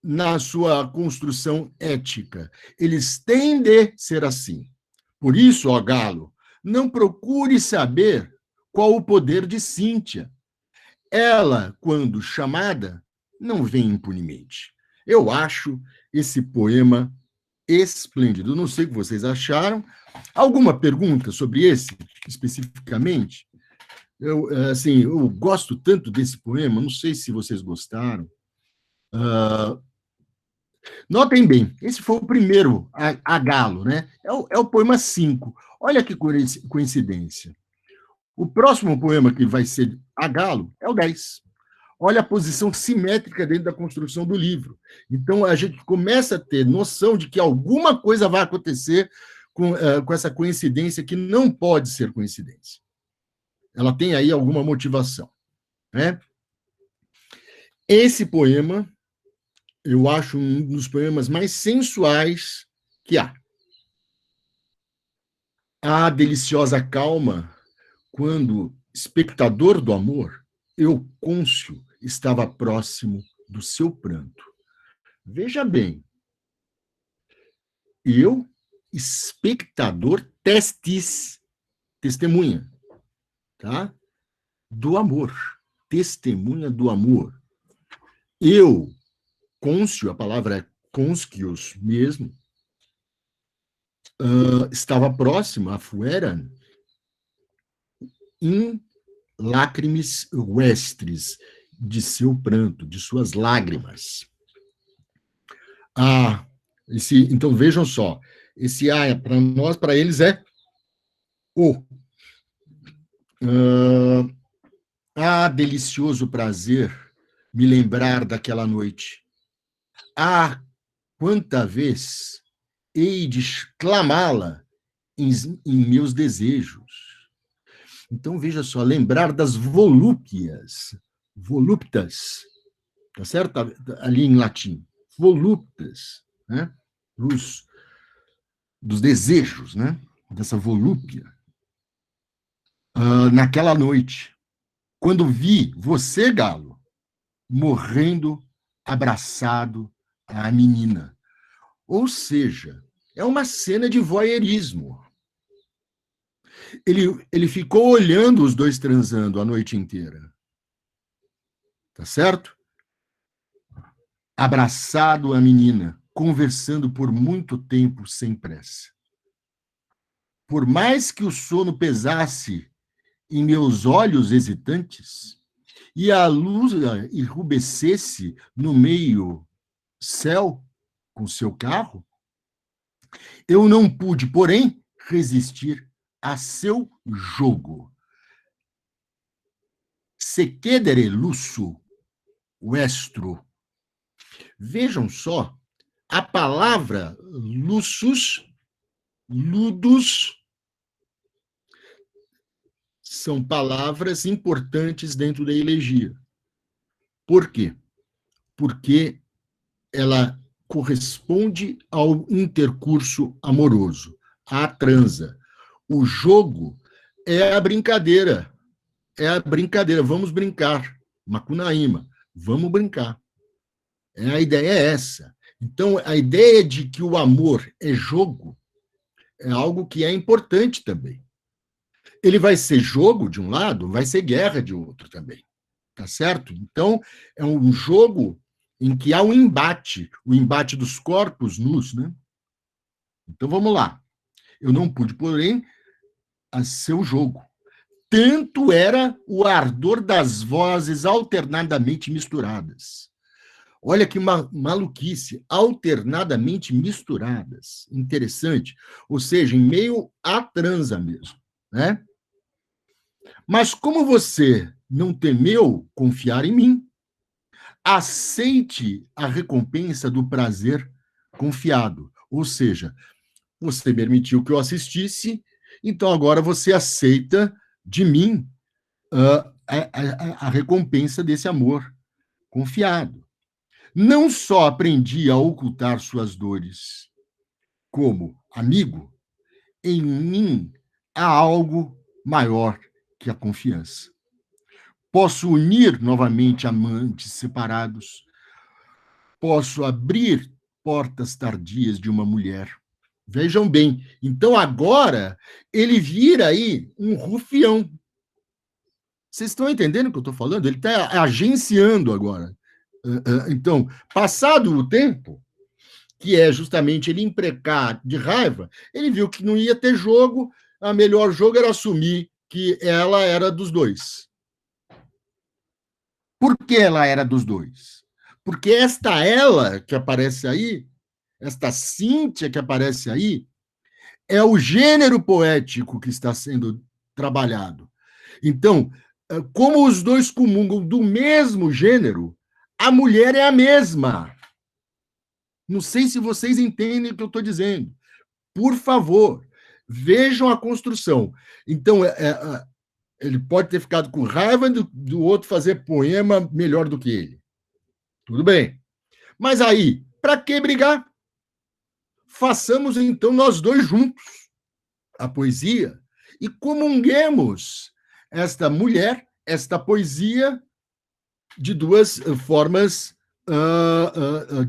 na sua construção ética. Eles têm de ser assim. Por isso, ó Galo, não procure saber qual o poder de Cíntia. Ela, quando chamada, não vem impunemente. Eu acho esse poema esplêndido. Não sei o que vocês acharam. Alguma pergunta sobre esse, especificamente? Eu gosto tanto desse poema, não sei se vocês gostaram. Notem bem, esse foi o primeiro, a Galo, né? É o poema 5. Olha que coincidência. O próximo poema que vai ser a Galo é o 10. Olha a posição simétrica dentro da construção do livro. Então, a gente começa a ter noção de que alguma coisa vai acontecer com essa coincidência que não pode ser coincidência. Ela tem aí alguma motivação. Né? Esse poema, eu acho um dos poemas mais sensuais que há. A deliciosa calma, quando, espectador do amor, eu, cônscio, estava próximo do seu pranto. Veja bem, eu, espectador, testemunha, tá? Do amor, testemunha do amor. Eu, cônscio, a palavra é conscius mesmo, estava próximo, a fueran, em lágrimas vestres, de seu pranto, de suas lágrimas. Então, vejam só, esse A, para nós, para eles, é o. Delicioso prazer me lembrar daquela noite. Quanta vez hei de clamá-la em meus desejos. Então, veja só, lembrar das volúptas, tá certo? Ali em latim, voluptas, né? Dos desejos, né? Dessa volúpia. Naquela noite, quando vi você, Galo, morrendo abraçado à menina. Ou seja, é uma cena de voyeurismo. Ele ficou olhando os dois transando a noite inteira. Tá certo? Abraçado à menina, conversando por muito tempo sem pressa. Por mais que o sono pesasse em meus olhos hesitantes e a luz enrubescesse no meio céu com seu carro, eu não pude, porém, resistir a seu jogo. Se quedere lusso, o estro. Vejam só, a palavra luxus, ludus, são palavras importantes dentro da elegia. Por quê? Porque ela corresponde ao intercurso amoroso, à transa. O jogo é a brincadeira. Vamos brincar. Macunaíma, vamos brincar. A ideia é essa. Então, a ideia de que o amor é jogo é algo que é importante também. Ele vai ser jogo de um lado, vai ser guerra de outro também. Tá certo? Então, é um jogo em que há um embate, o embate dos corpos nus, né? Então, vamos lá. Eu não pude, porém, a seu jogo. Tanto era o ardor das vozes alternadamente misturadas. Olha que maluquice, alternadamente misturadas. Interessante. Ou seja, em meio à transa mesmo, né? Mas como você não temeu confiar em mim, aceite a recompensa do prazer confiado. Ou seja, você permitiu que eu assistisse, então agora você aceita de mim a recompensa desse amor confiado. Não só aprendi a ocultar suas dores, como amigo, em mim há algo maior que a confiança. Posso unir novamente amantes separados. Posso abrir portas tardias de uma mulher. Vejam bem, então agora ele vira aí um rufião. Vocês estão entendendo o que eu estou falando? Ele está agenciando agora. Então, passado o tempo, que é justamente ele imprecar de raiva, ele viu que não ia ter jogo, a melhor jogo era assumir que ela era dos dois. Por que ela era dos dois? Porque esta ela que aparece aí, esta Cíntia que aparece aí, é o gênero poético que está sendo trabalhado. Então, como os dois comungam do mesmo gênero, a mulher é a mesma. Não sei se vocês entendem o que eu estou dizendo. Por favor, vejam a construção. Então, ele pode ter ficado com raiva do outro fazer poema melhor do que ele. Tudo bem. Mas aí, para que brigar? Façamos, então, nós dois juntos a poesia e comunguemos esta mulher, esta poesia, de duas formas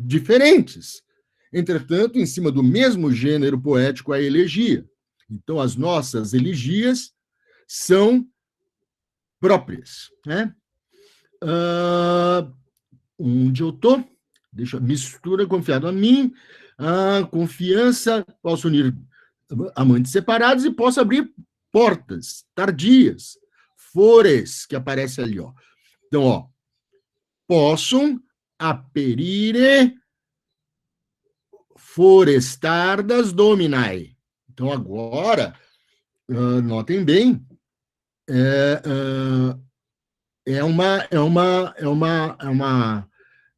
diferentes. Entretanto, em cima do mesmo gênero poético, a elegia. Então, as nossas elegias são próprias. Né? Onde eu estou? Mistura confiado a mim, a confiança, posso unir amantes separados e posso abrir portas tardias, fores, que aparece ali. Ó. Então, ó, possum aperire forestardas dominae. Então, agora, notem bem,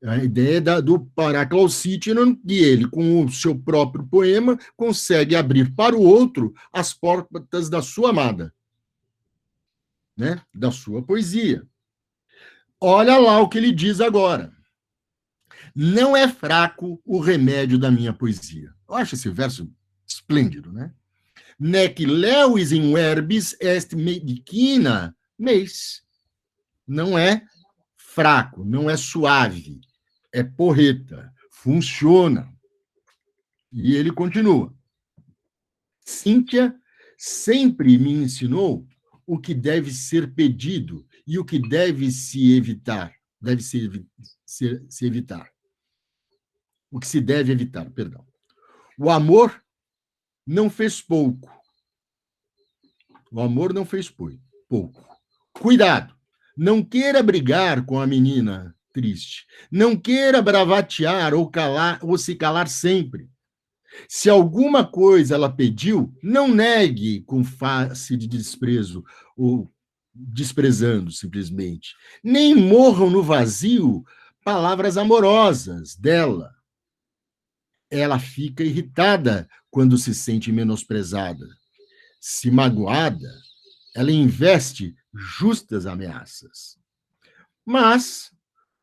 a ideia do Paraclausítion, que ele, com o seu próprio poema, consegue abrir para o outro as portas da sua amada, né? Da sua poesia. Olha lá o que ele diz agora. Não é fraco o remédio da minha poesia. Eu acho esse verso esplêndido, né? Nec levis in verbis est medicina meis. Não é fraco, não é suave, é porreta, funciona. E ele continua. Cíntia sempre me ensinou o que deve ser pedido e o que deve se evitar. Deve se evitar. O que se deve evitar, perdão. O amor não fez pouco. O amor não fez pouco. Cuidado. Não queira brigar com a menina triste. Não queira bravatear ou se calar sempre. Se alguma coisa ela pediu, não negue com face de desprezo ou desprezando simplesmente. Nem morram no vazio palavras amorosas dela. Ela fica irritada quando se sente menosprezada. Se magoada, ela investe justas ameaças. Mas,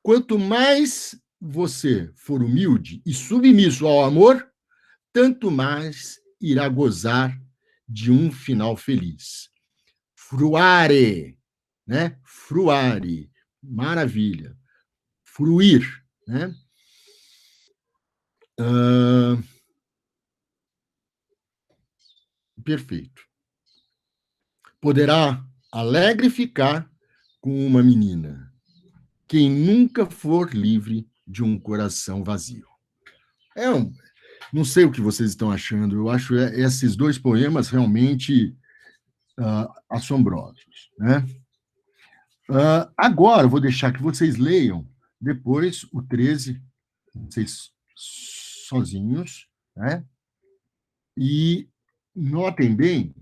quanto mais você for humilde e submisso ao amor, tanto mais irá gozar de um final feliz. Fruare, né? Fruare, maravilha. Fruir, né? Perfeito. Poderá alegre ficar com uma menina, quem nunca for livre de um coração vazio. Não sei o que vocês estão achando, eu acho esses dois poemas realmente assombrosos, né? Agora, eu vou deixar que vocês leiam depois o 13, vocês sozinhos, né? E notem bem,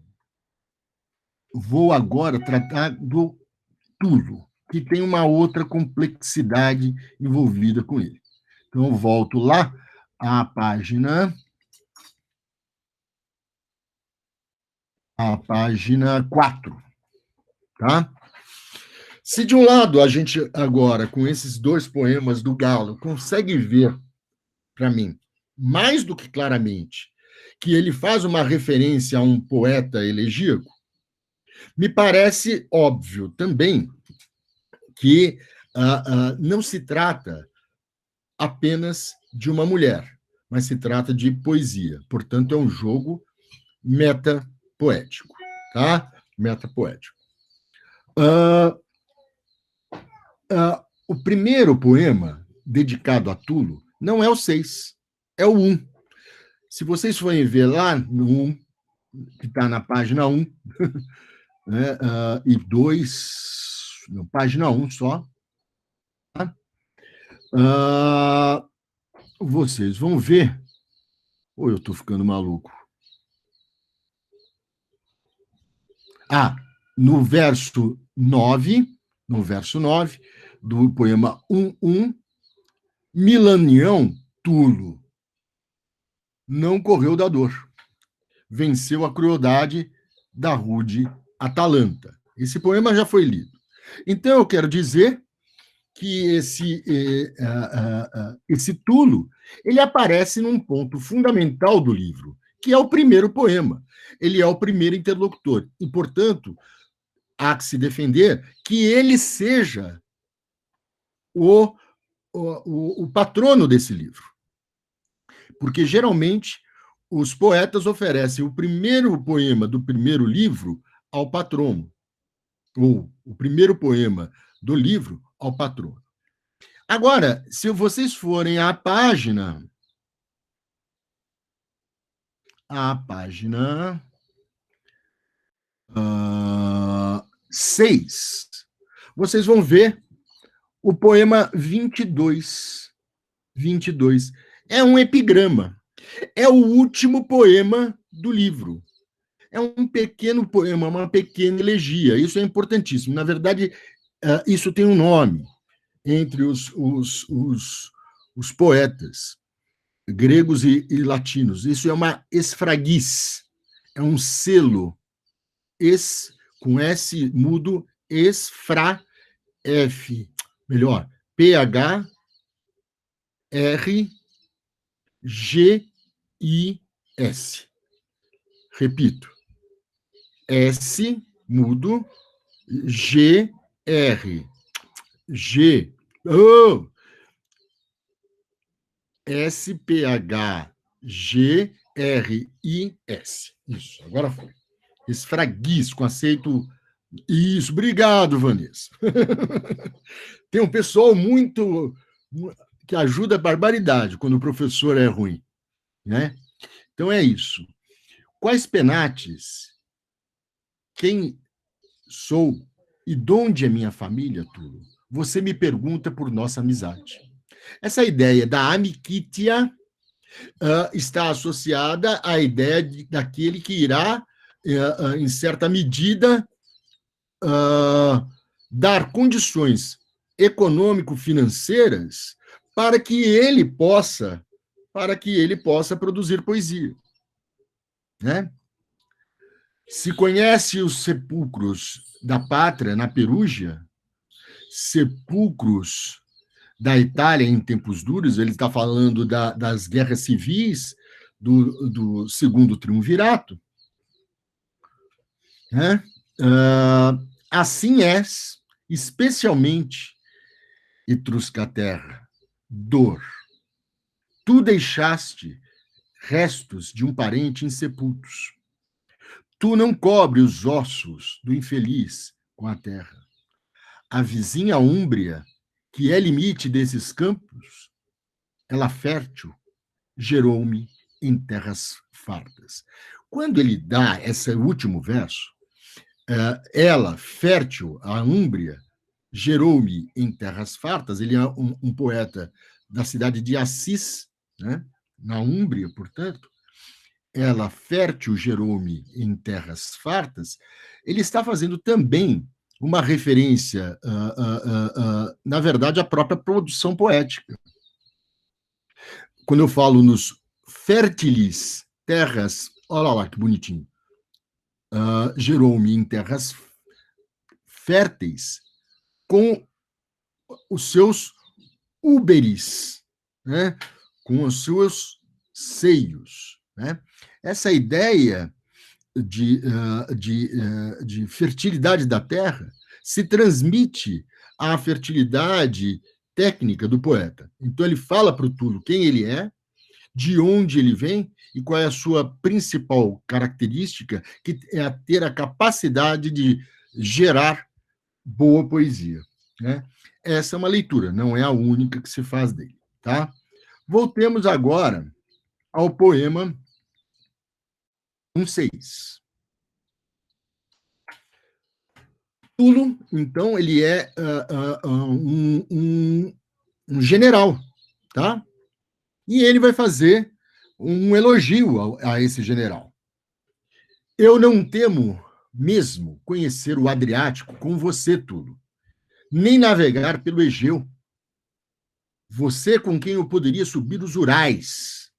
vou agora tratar do Tulo, que tem uma outra complexidade envolvida com ele. Então, eu volto lá à página 4, tá? Se de um lado a gente agora, com esses dois poemas do Galo, consegue ver, para mim, mais do que claramente, que ele faz uma referência a um poeta elegíaco, me parece óbvio também que não se trata apenas de uma mulher, mas se trata de poesia. Portanto, é um jogo metapoético, tá? Metapoético. O primeiro poema dedicado a Tulo não é o 6, é o 1. Se vocês forem ver lá no 1, que está na página 1, né, e 2, na página 1 só, tá? Vocês vão ver. Ou eu estou ficando maluco? No verso 9, do poema 1.1, Milanião Tulo não correu da dor, venceu a crueldade da rude Atalanta. Esse poema já foi lido. Então, eu quero dizer que esse Tulo ele aparece num ponto fundamental do livro, que é o primeiro poema. Ele é o primeiro interlocutor. E, portanto, há que se defender que ele seja o patrono desse livro. Porque, geralmente, os poetas oferecem o primeiro poema do primeiro livro ao patrono, ou o primeiro poema do livro ao patrono. Agora, se vocês forem à página 6, vocês vão ver o poema 22. 22. É um epigrama. É o último poema do livro. É um pequeno poema, uma pequena elegia. Isso é importantíssimo. Na verdade, isso tem um nome entre os poetas gregos e latinos. Isso é uma esfraguis, é um selo, com S mudo, esfra, F, melhor, PH, R, G, I, S. Repito, S, mudo, G, R, G, S, PH, G, R, I, S. Isso, agora foi. Esfraguis, com aceito. Isso, obrigado, Vanessa. Tem um pessoal muito que ajuda a barbaridade quando o professor é ruim, né? Então é isso. Quais penates? Quem sou e de onde é minha família, Tulo? Você me pergunta por nossa amizade. Essa ideia da amicítia está associada à ideia daquele que irá, em certa medida, dar condições econômico-financeiras para que ele possa produzir poesia, né? Se conhece os sepulcros da pátria na Perúgia, sepulcros da Itália em tempos duros, ele está falando das guerras civis do segundo triunvirato, né? Assim és, especialmente, Etrusca terra, dor. Tu deixaste restos de um parente insepultos. Tu não cobre os ossos do infeliz com a terra. A vizinha Úmbria, que é limite desses campos, ela fértil, gerou-me em terras fartas. Quando ele dá esse último verso, ela, fértil, a Úmbria, gerou-me em terras fartas. Ele é um poeta da cidade de Assis, né? Na Úmbria, portanto. Ela, fértil, gerou-me em terras fartas. Ele está fazendo também uma referência, na verdade, à própria produção poética. Quando eu falo nos fértiles terras, olha lá que bonitinho, gerou-me em terras férteis com os seus úberes, né? Com os seus seios, né? Essa ideia de fertilidade da terra se transmite à fertilidade técnica do poeta. Então, ele fala para o Túlio quem ele é, de onde ele vem e qual é a sua principal característica, que é a ter a capacidade de gerar boa poesia, né? Essa é uma leitura, não é a única que se faz dele, tá? Voltemos agora ao poema 1.6. Túlio, então, ele é um general, tá? E ele vai fazer um elogio a esse general. Eu não temo mesmo conhecer o Adriático com você, Túlio, nem navegar pelo Egeu. Você com quem eu poderia subir os Urais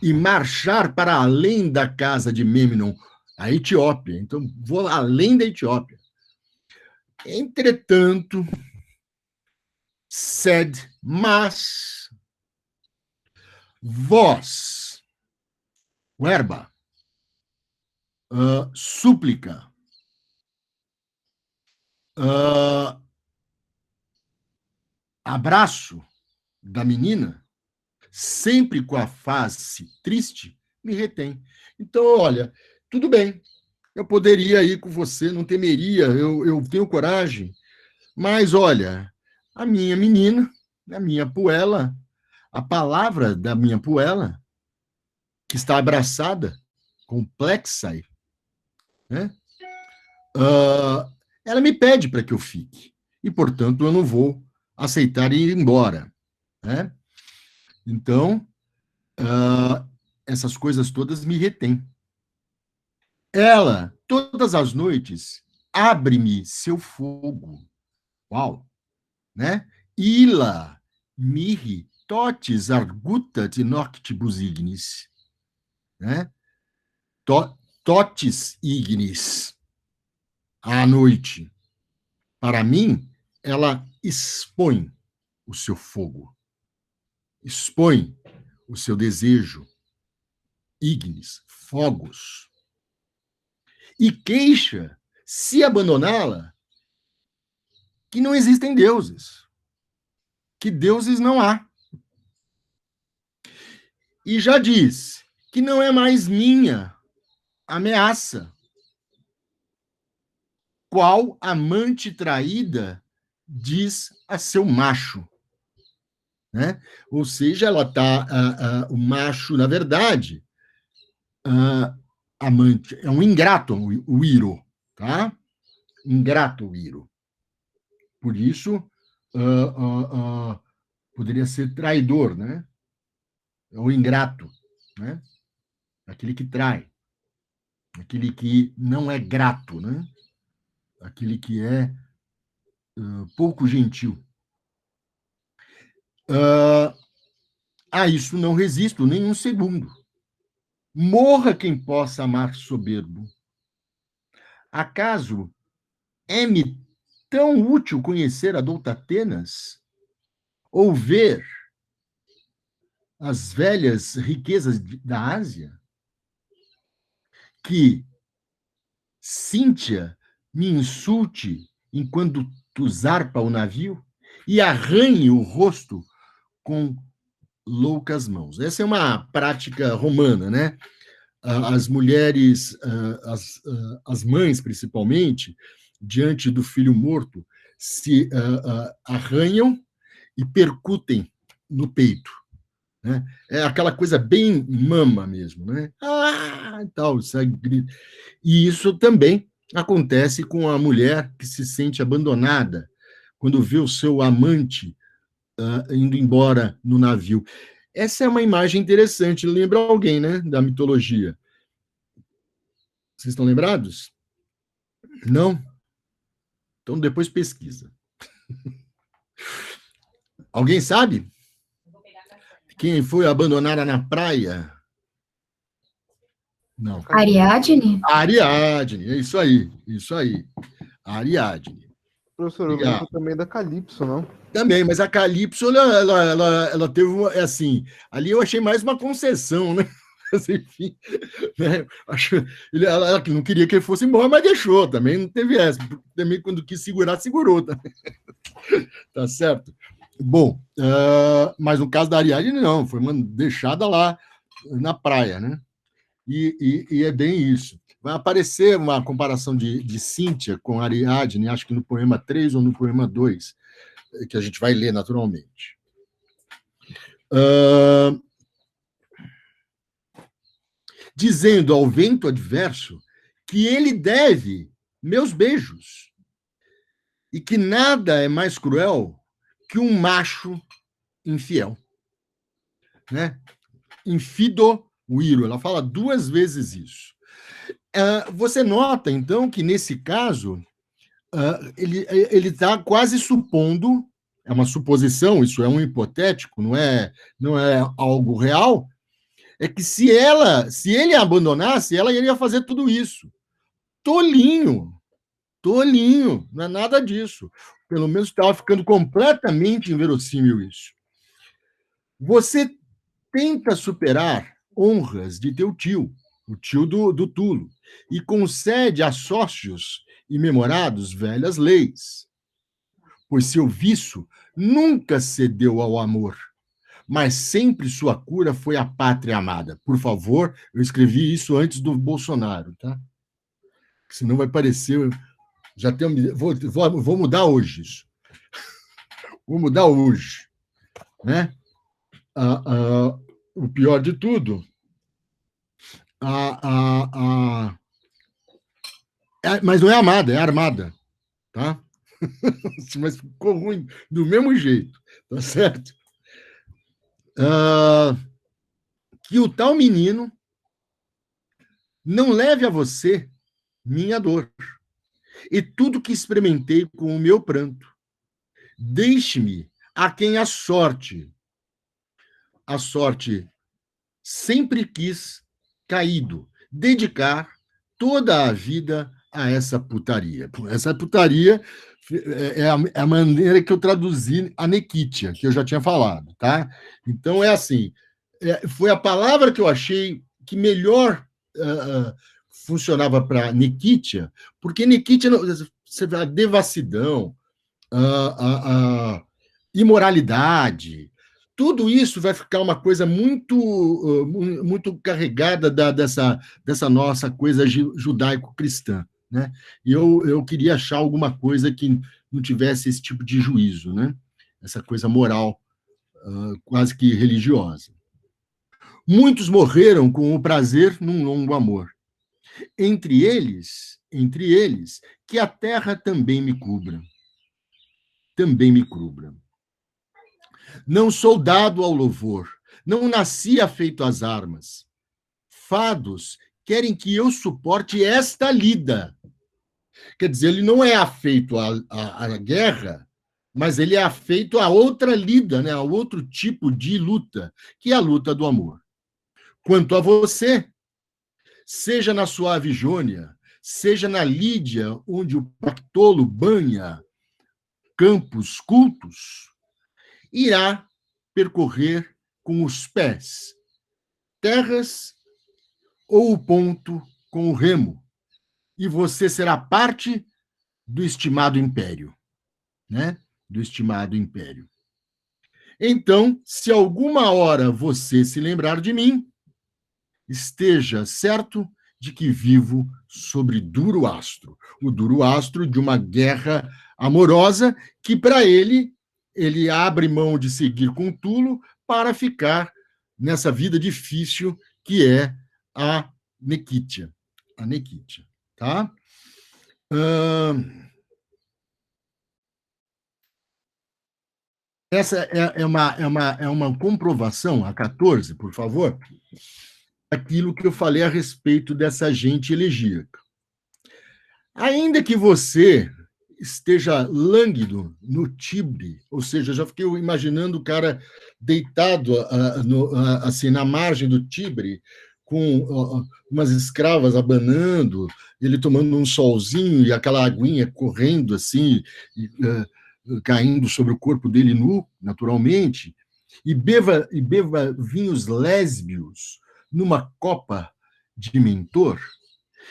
e marchar para além da casa de Mêmenon, a Etiópia. Então, vou além da Etiópia. Entretanto, mas vós, verba, súplica, abraço da menina, sempre com a face triste, me retém. Então, olha, tudo bem, eu poderia ir com você, não temeria, eu tenho coragem, mas, olha, a minha menina, a minha Puela, a palavra da minha Puela, que está abraçada, complexa, né? Ela me pede para que eu fique, e, portanto, eu não vou aceitar ir embora, né? Então, essas coisas todas me retêm. Ela, todas as noites, abre-me seu fogo. Uau! Né? Ila, mihi, totis argutat noctibus ignis. Né? Totis ignis. À noite. Para mim, ela expõe o seu fogo. Expõe o seu desejo. Ignis, fogos. E queixa, se abandoná-la, que não existem deuses. Que deuses não há. E já diz que não é mais minha ameaça. Qual amante traída diz a seu macho? Né? Ou seja, ela está, o macho, na verdade, amante, é um ingrato, o Iro, tá? Ingrato o Iro. Por isso, poderia ser traidor, né? Ou ingrato, né? Aquele que trai, aquele que não é grato, né? Aquele que é pouco gentil. A isso não resisto nem um segundo. Morra quem possa amar soberbo. Acaso é-me tão útil conhecer a douta Atenas, ou ver as velhas riquezas da Ásia, que Cíntia me insulte enquanto tu zarpa o navio e arranhe o rosto com loucas mãos. Essa é uma prática romana, né? As mulheres, as mães principalmente, diante do filho morto, se arranham e percutem no peito. Né? É aquela coisa bem mama mesmo, né? Tal, sabe? E isso também acontece com a mulher que se sente abandonada quando vê o seu amante indo embora no navio. Essa é uma imagem interessante, lembra alguém, né, da mitologia. Vocês estão lembrados? Não? Então depois pesquisa. Alguém sabe? Quem foi abandonada na praia? Não. Ariadne? Ariadne, é isso aí, isso aí. Ariadne. Professor, eu lembro também da Calypso, não? Também, mas a Calypso, ela teve uma, assim, ali eu achei mais uma concessão, né? Mas, enfim, né? Ela não queria que ele fosse embora, mas deixou, também não teve essa. Também, quando quis segurar, segurou também. Tá certo? Bom, mas no caso da Ariadne, não, foi deixada lá na praia, né? E é bem isso. Vai aparecer uma comparação de Cíntia com Ariadne, acho que no poema 3 ou no poema 2, que a gente vai ler naturalmente. Dizendo ao vento adverso que ele deve meus beijos e que nada é mais cruel que um macho infiel. Né? Infido uiro, ela fala 2 vezes isso. Você nota, então, que nesse caso ele está quase supondo, é uma suposição, isso é um hipotético, não é algo real, é que se ele a abandonasse, ela iria fazer tudo isso. Tolinho, não é nada disso. Pelo menos estava ficando completamente inverossímil isso. Você tenta superar honras de teu tio, o tio do Tulo, e concede a sócios e memorados velhas leis, pois seu vício nunca cedeu ao amor, mas sempre sua cura foi a pátria amada. Por favor, eu escrevi isso antes do Bolsonaro, tá? Senão vai parecer... Vou mudar hoje isso. Vou mudar hoje. Né? O pior de tudo, mas não é amada, é armada. Tá? Mas ficou ruim do mesmo jeito. Tá certo? Que o tal menino não leve a você minha dor e tudo que experimentei com o meu pranto. Deixe-me a quem a sorte sempre quis, caído, dedicar toda a vida a essa putaria. Essa putaria é a maneira que eu traduzi a Nequitia, que eu já tinha falado, tá? Então, é assim, foi a palavra que eu achei que melhor funcionava para Nequitia, porque Nequitia, você vê a devassidão, a imoralidade, tudo isso vai ficar uma coisa muito carregada dessa nossa coisa judaico-cristã. Né? E eu queria achar alguma coisa que não tivesse esse tipo de juízo, né? Essa coisa moral, quase que religiosa. Muitos morreram com o prazer num longo amor. Entre eles, que a terra também me cubra. Também me cubra. Não sou dado ao louvor, não nasci afeito às armas. Fados querem que eu suporte esta lida. Quer dizer, ele não é afeito à guerra, mas ele é afeito a outra lida, né, a outro tipo de luta, que é a luta do amor. Quanto a você, seja na Suave Jônia, seja na Lídia, onde o Pactolo banha campos cultos, irá percorrer com os pés terras ou o ponto com o remo, e você será parte do estimado império, né? Do estimado império. Então, se alguma hora você se lembrar de mim, esteja certo de que vivo sobre duro astro, o duro astro de uma guerra amorosa que, para ele abre mão de seguir com Tulo para ficar nessa vida difícil que é a Nequitia. A Nequitia, tá? Essa é uma comprovação, a 14, por favor, aquilo que eu falei a respeito dessa gente elegíaca. Ainda que você esteja lânguido no Tibre, ou seja, já fiquei imaginando o cara deitado assim na margem do Tibre, com umas escravas abanando, ele tomando um solzinho e aquela aguinha correndo assim, caindo sobre o corpo dele nu, naturalmente, e beba vinhos lésbios numa copa de mentor,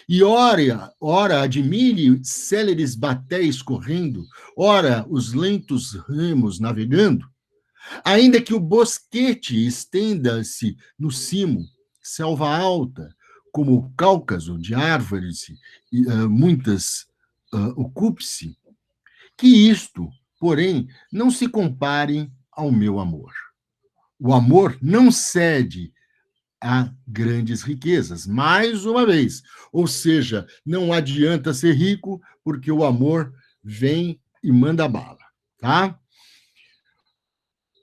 e ora admire céleres batéis correndo, ora os lentos remos navegando, ainda que o bosquete estenda-se no cimo, selva alta, como o Cáucaso de árvores, muitas ocupe-se, que isto, porém, não se compare ao meu amor. O amor não cede a grandes riquezas, mais uma vez. Ou seja, não adianta ser rico, porque o amor vem e manda bala, tá?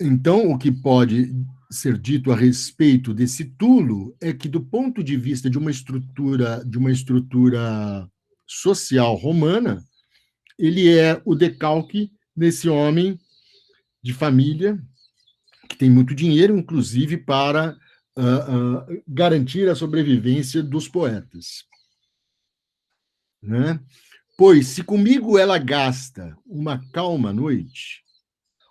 Então, o que pode ser dito a respeito desse Tulo é que, do ponto de vista de uma estrutura social romana, ele é o decalque desse homem de família que tem muito dinheiro, inclusive para garantir a sobrevivência dos poetas. Né? Pois, se comigo ela gasta uma calma noite,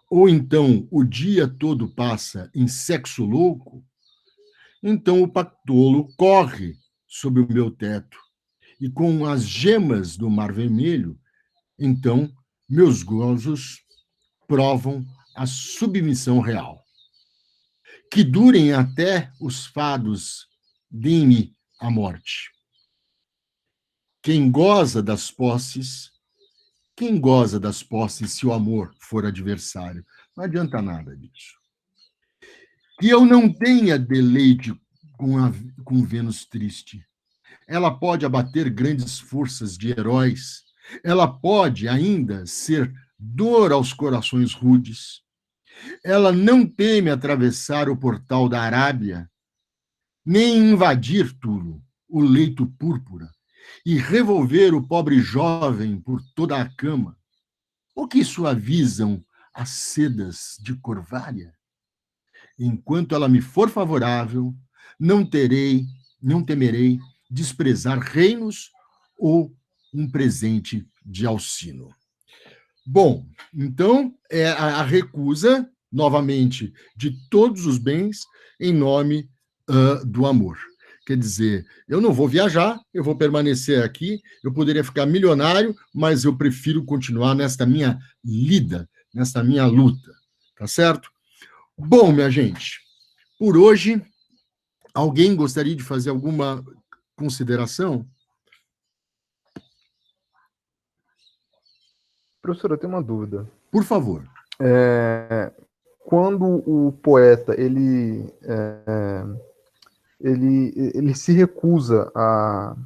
ou então o dia todo passa em sexo louco, então o Pactolo corre sob o meu teto, e com as gemas do Mar Vermelho, então meus gozos provam a submissão real. Que durem até os fados, deem-me a morte. Quem goza das posses se o amor for adversário? Não adianta nada disso. Que eu não tenha deleite com Vênus triste. Ela pode abater grandes forças de heróis. Ela pode ainda ser dor aos corações rudes. Ela não teme atravessar o portal da Arábia, nem invadir Tulo, o leito púrpura, e revolver o pobre jovem por toda a cama, o que suavizam as sedas de Corvária. Enquanto ela me for favorável, não temerei desprezar reinos ou um presente de Alcino. Bom, então, é a recusa, novamente, de todos os bens em nome do amor. Quer dizer, eu não vou viajar, eu vou permanecer aqui, eu poderia ficar milionário, mas eu prefiro continuar nesta minha lida, nesta minha luta, tá certo? Bom, minha gente, por hoje, alguém gostaria de fazer alguma consideração? Professor, eu tenho uma dúvida. Por favor. Quando o poeta ele se recusa a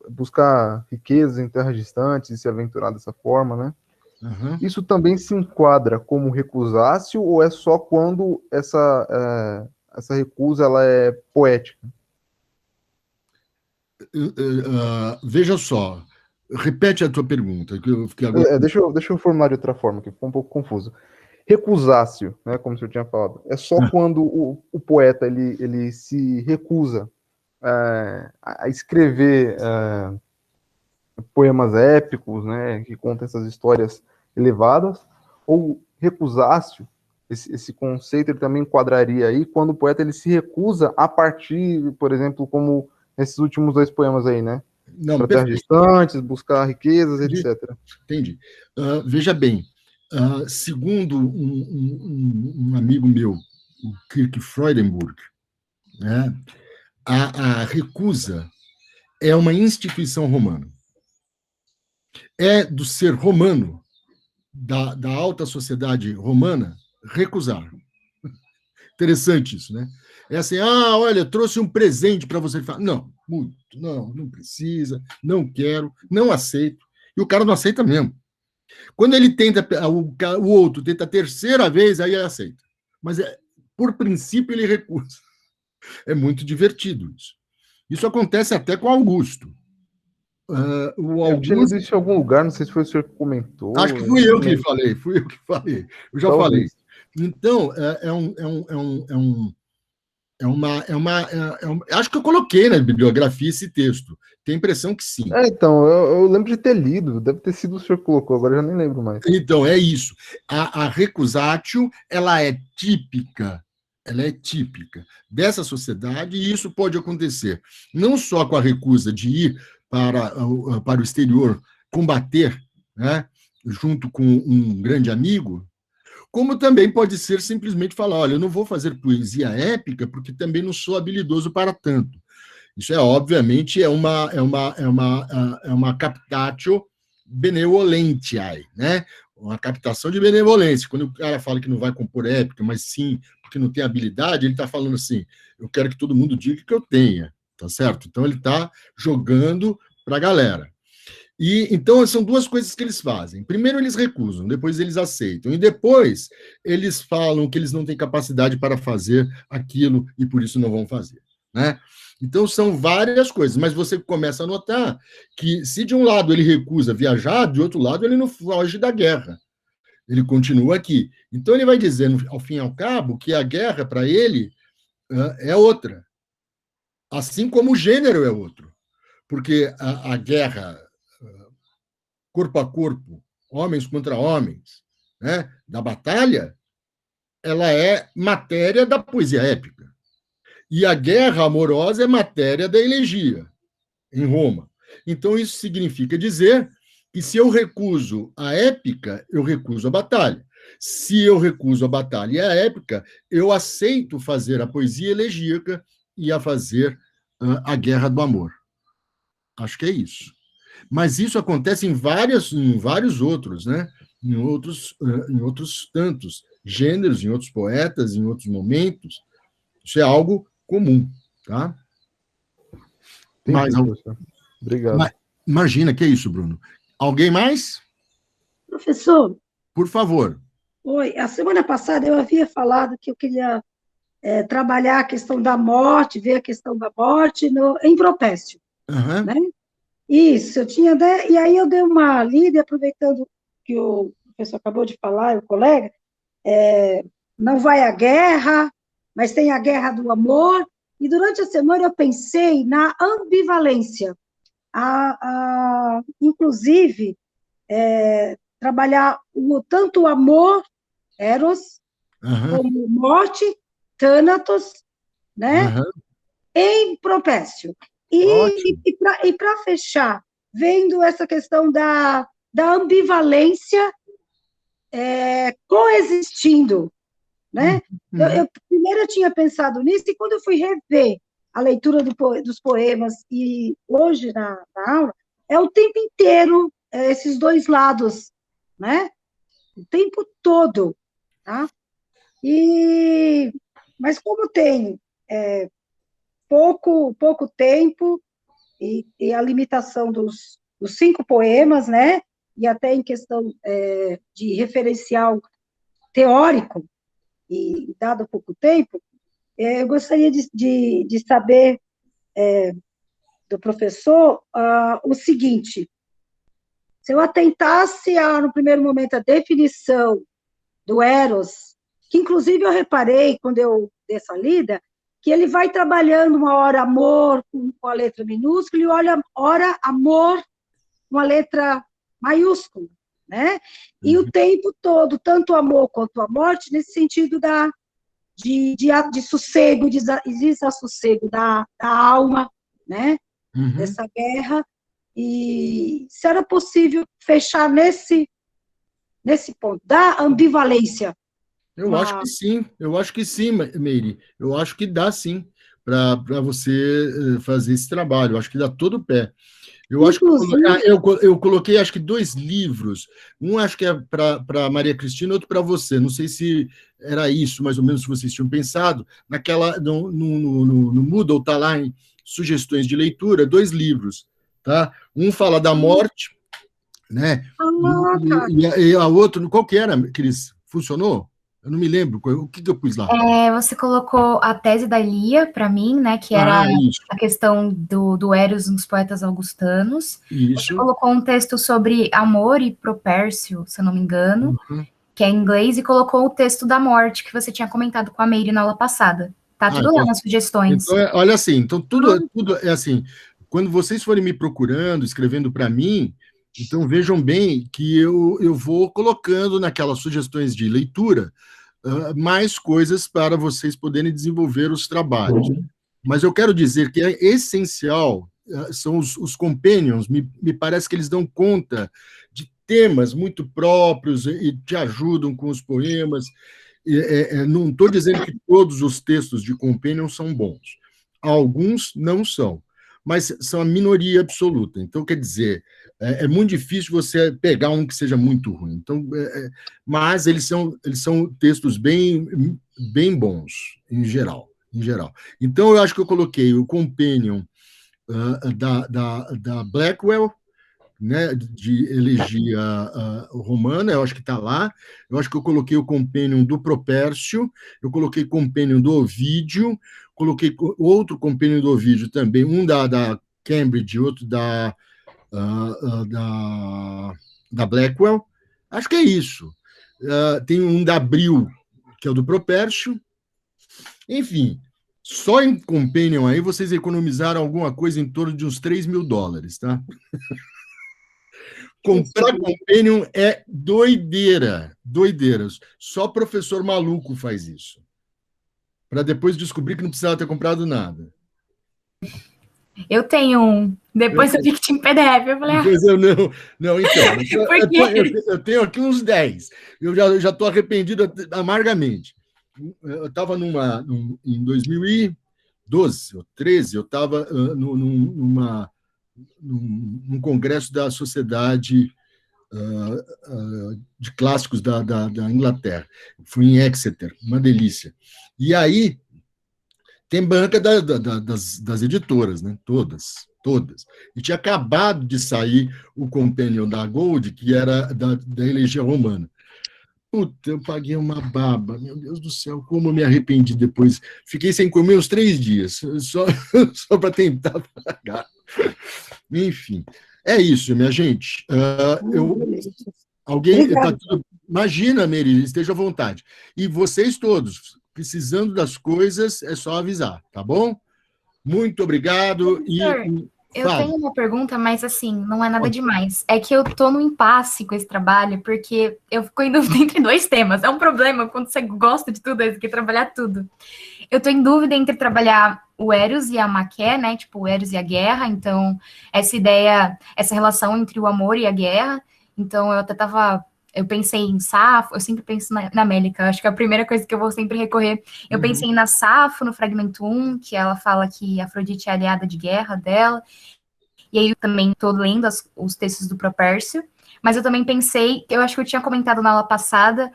buscar riquezas em terras distantes e se aventurar dessa forma, né? Uhum. Isso também se enquadra como recusácio ou é só quando essa recusa ela é poética? Veja só, Repete a tua pergunta, que eu fiquei agora. Deixa eu formular de outra forma, que ficou um pouco confuso. Recusácio, né, como o senhor tinha falado, é só quando o poeta ele se recusa a escrever poemas épicos, né, que contam essas histórias elevadas, ou recusácio, esse conceito ele também enquadraria aí quando o poeta ele se recusa a partir, por exemplo, como nesses últimos dois poemas aí, né? Não, Para terras perfeito. distantes, buscar riquezas, Entendi. etc. Entendi. Veja bem, segundo um amigo meu, o Kirk Freudenberg, né, a recusa é uma instituição romana. É do ser romano, da alta sociedade romana, recusar. Interessante isso, né? É assim, olha, trouxe um presente para você. Não, muito, não precisa, não quero, não aceito. E o cara não aceita mesmo. Quando ele tenta, o outro tenta a terceira vez, aí ele aceita. Mas, por princípio, ele recusa. É muito divertido isso. Isso acontece até com Augusto. O Eu tinha lido Augusto. isso em algum lugar, não sei se foi o senhor que Acho comentou. que Eu não fui eu que falei. Eu já falei. Talvez. Então, acho que eu coloquei na bibliografia esse texto. Tenho a impressão que sim. Então, eu lembro de ter lido, deve ter sido o senhor que colocou, agora eu já nem lembro mais. Então, é isso. A recusatio, ela é típica dessa sociedade, e isso pode acontecer não só com a recusa de ir para o exterior combater, né, junto com um grande amigo, como também pode ser simplesmente falar, olha, eu não vou fazer poesia épica porque também não sou habilidoso para tanto. Isso obviamente é uma captatio benevolentiae, né? Uma captação de benevolência. Quando o cara fala que não vai compor épica, mas sim porque não tem habilidade, ele está falando assim, eu quero que todo mundo diga que eu tenha, tá certo? Então ele está jogando para a galera. E então são duas coisas que eles fazem. Primeiro eles recusam, depois eles aceitam, e depois eles falam que eles não têm capacidade para fazer aquilo e por isso não vão fazer, né? Então são várias coisas, mas você começa a notar que se de um lado ele recusa viajar, de outro lado ele não foge da guerra. Ele continua aqui. Então ele vai dizendo, ao fim e ao cabo, que a guerra para ele é outra, assim como o gênero é outro, porque a guerra corpo a corpo, homens contra homens, né, da batalha, ela é matéria da poesia épica. E a guerra amorosa é matéria da elegia, em Roma. Então, isso significa dizer que se eu recuso a épica, eu recuso a batalha. Se eu recuso a batalha e a épica, eu aceito fazer a poesia elegíaca e a fazer a guerra do amor. Acho que é isso. Mas isso acontece em vários outros, né? Em outros tantos gêneros, em outros poetas, em outros momentos. Isso é algo comum, tá? Entendi, Mas, professor. Obrigado. imagina, que é isso, Bruno? Alguém mais? Professor, Por favor. oi. A semana passada eu havia falado que eu queria trabalhar a questão da morte, ver a questão da morte em Propécio, Uhum. né? Isso, eu tinha, e aí eu dei uma lida, e aproveitando que o professor acabou de falar, o colega, não vai à guerra, mas tem a guerra do amor, e durante a semana eu pensei na ambivalência, inclusive, trabalhar tanto o amor, eros, Uhum. como morte, thanatos, né? Uhum. Em Propécio. Ótimo. E para fechar, vendo essa questão da ambivalência coexistindo, né? Uhum. Primeiro eu tinha pensado nisso, e quando eu fui rever a leitura dos poemas, e hoje na aula, é o tempo inteiro esses dois lados, né? O tempo todo, tá? Mas como tem pouco tempo e a limitação dos 5 poemas, né? E até em questão de referencial teórico, e dado pouco tempo, eu gostaria de saber do professor o seguinte: Se eu atentasse, no primeiro momento, a definição do Eros, que inclusive eu reparei, quando eu dei essa lida, que ele vai trabalhando uma hora amor com a letra minúscula e hora amor com a letra maiúscula, né? E o tempo todo, tanto o amor quanto a morte, nesse sentido de sossego, de desassossego da alma, né? Dessa guerra. E se era possível fechar nesse ponto, da ambivalência. Eu acho que sim, Meire. Eu acho que dá sim para você fazer esse trabalho. Eu acho que dá todo o pé. Eu acho que eu coloquei acho que 2 livros. Um acho que é para Maria Cristina, outro para você. Não sei se era isso, mais ou menos, se vocês tinham pensado. No Moodle está lá em sugestões de leitura, 2 livros. Tá? Um fala da morte, né? E a outra, qual que era, Cris? Funcionou? Eu não me lembro. O que eu pus lá? Você colocou a tese da Lia, para mim, né? Que era a questão do Eros nos poetas augustanos. Isso. Você colocou um texto sobre amor e Propércio, se eu não me engano, que é em inglês, e colocou o texto da morte, que você tinha comentado com a Meire na aula passada. Tá tudo lá nas sugestões. Então, olha assim, então tudo é assim. Quando vocês forem me procurando, escrevendo para mim, então vejam bem que eu vou colocando naquelas sugestões de leitura mais coisas para vocês poderem desenvolver os trabalhos. Mas eu quero dizer que é essencial, são os companions, me parece que eles dão conta de temas muito próprios e te ajudam com os poemas. Não estou dizendo que todos os textos de companion são bons. Alguns não são, mas são a minoria absoluta. Então, quer dizer, é muito difícil você pegar um que seja muito ruim. Então, mas eles são textos bem bons, em geral. Então, eu acho que eu coloquei o Companion da Blackwell, né, de elegia romana, eu acho que está lá. Eu acho que eu coloquei o Companion do Propércio, eu coloquei o Companion do Ovídio, coloquei outro Companion do Ovídio também, um da Cambridge, outro da Blackwell. Acho que é isso. Tem um da Abril, que é o do Propércio. Enfim, só em Companion aí vocês economizaram alguma coisa em torno de uns $3.000, tá? Comprar Companion é doideira. Só professor maluco faz isso. Para depois descobrir que não precisava ter comprado nada. Eu tenho um. Depois eu vi que tinha em PDF. Eu falei, Não, então. Eu tenho aqui uns 10. Eu já estou arrependido amargamente. Eu estava em 2012 ou 2013, eu estava num congresso da Sociedade de Clássicos da Inglaterra. Fui em Exeter, uma delícia. E aí tem banca das editoras, né? Todas. E tinha acabado de sair o Companion da Gold, que era da elegia romana. Puta, eu paguei uma baba, meu Deus do céu, como eu me arrependi depois. Fiquei sem comer uns 3 dias, só para tentar pagar. Enfim, é isso, minha gente. Imagina, Meri, esteja à vontade. E vocês todos, precisando das coisas, é só avisar, tá bom? Muito obrigado. Eu tenho uma pergunta, mas assim, não é nada demais. É que eu tô no impasse com esse trabalho, porque eu fico em dúvida entre 2 temas. É um problema quando você gosta de tudo, você quer trabalhar tudo. Eu tô em dúvida entre trabalhar o Eros e a Maquia, né? Tipo, o Eros e a guerra. Então, essa ideia, essa relação entre o amor e a guerra. Então, eu pensei em Safo, eu sempre penso na Mélica, acho que é a primeira coisa que eu vou sempre recorrer. Eu pensei na Safo, no fragmento 1, que ela fala que Afrodite é aliada de guerra dela, e aí eu também estou lendo os textos do Propércio, mas eu também pensei, eu acho que eu tinha comentado na aula passada,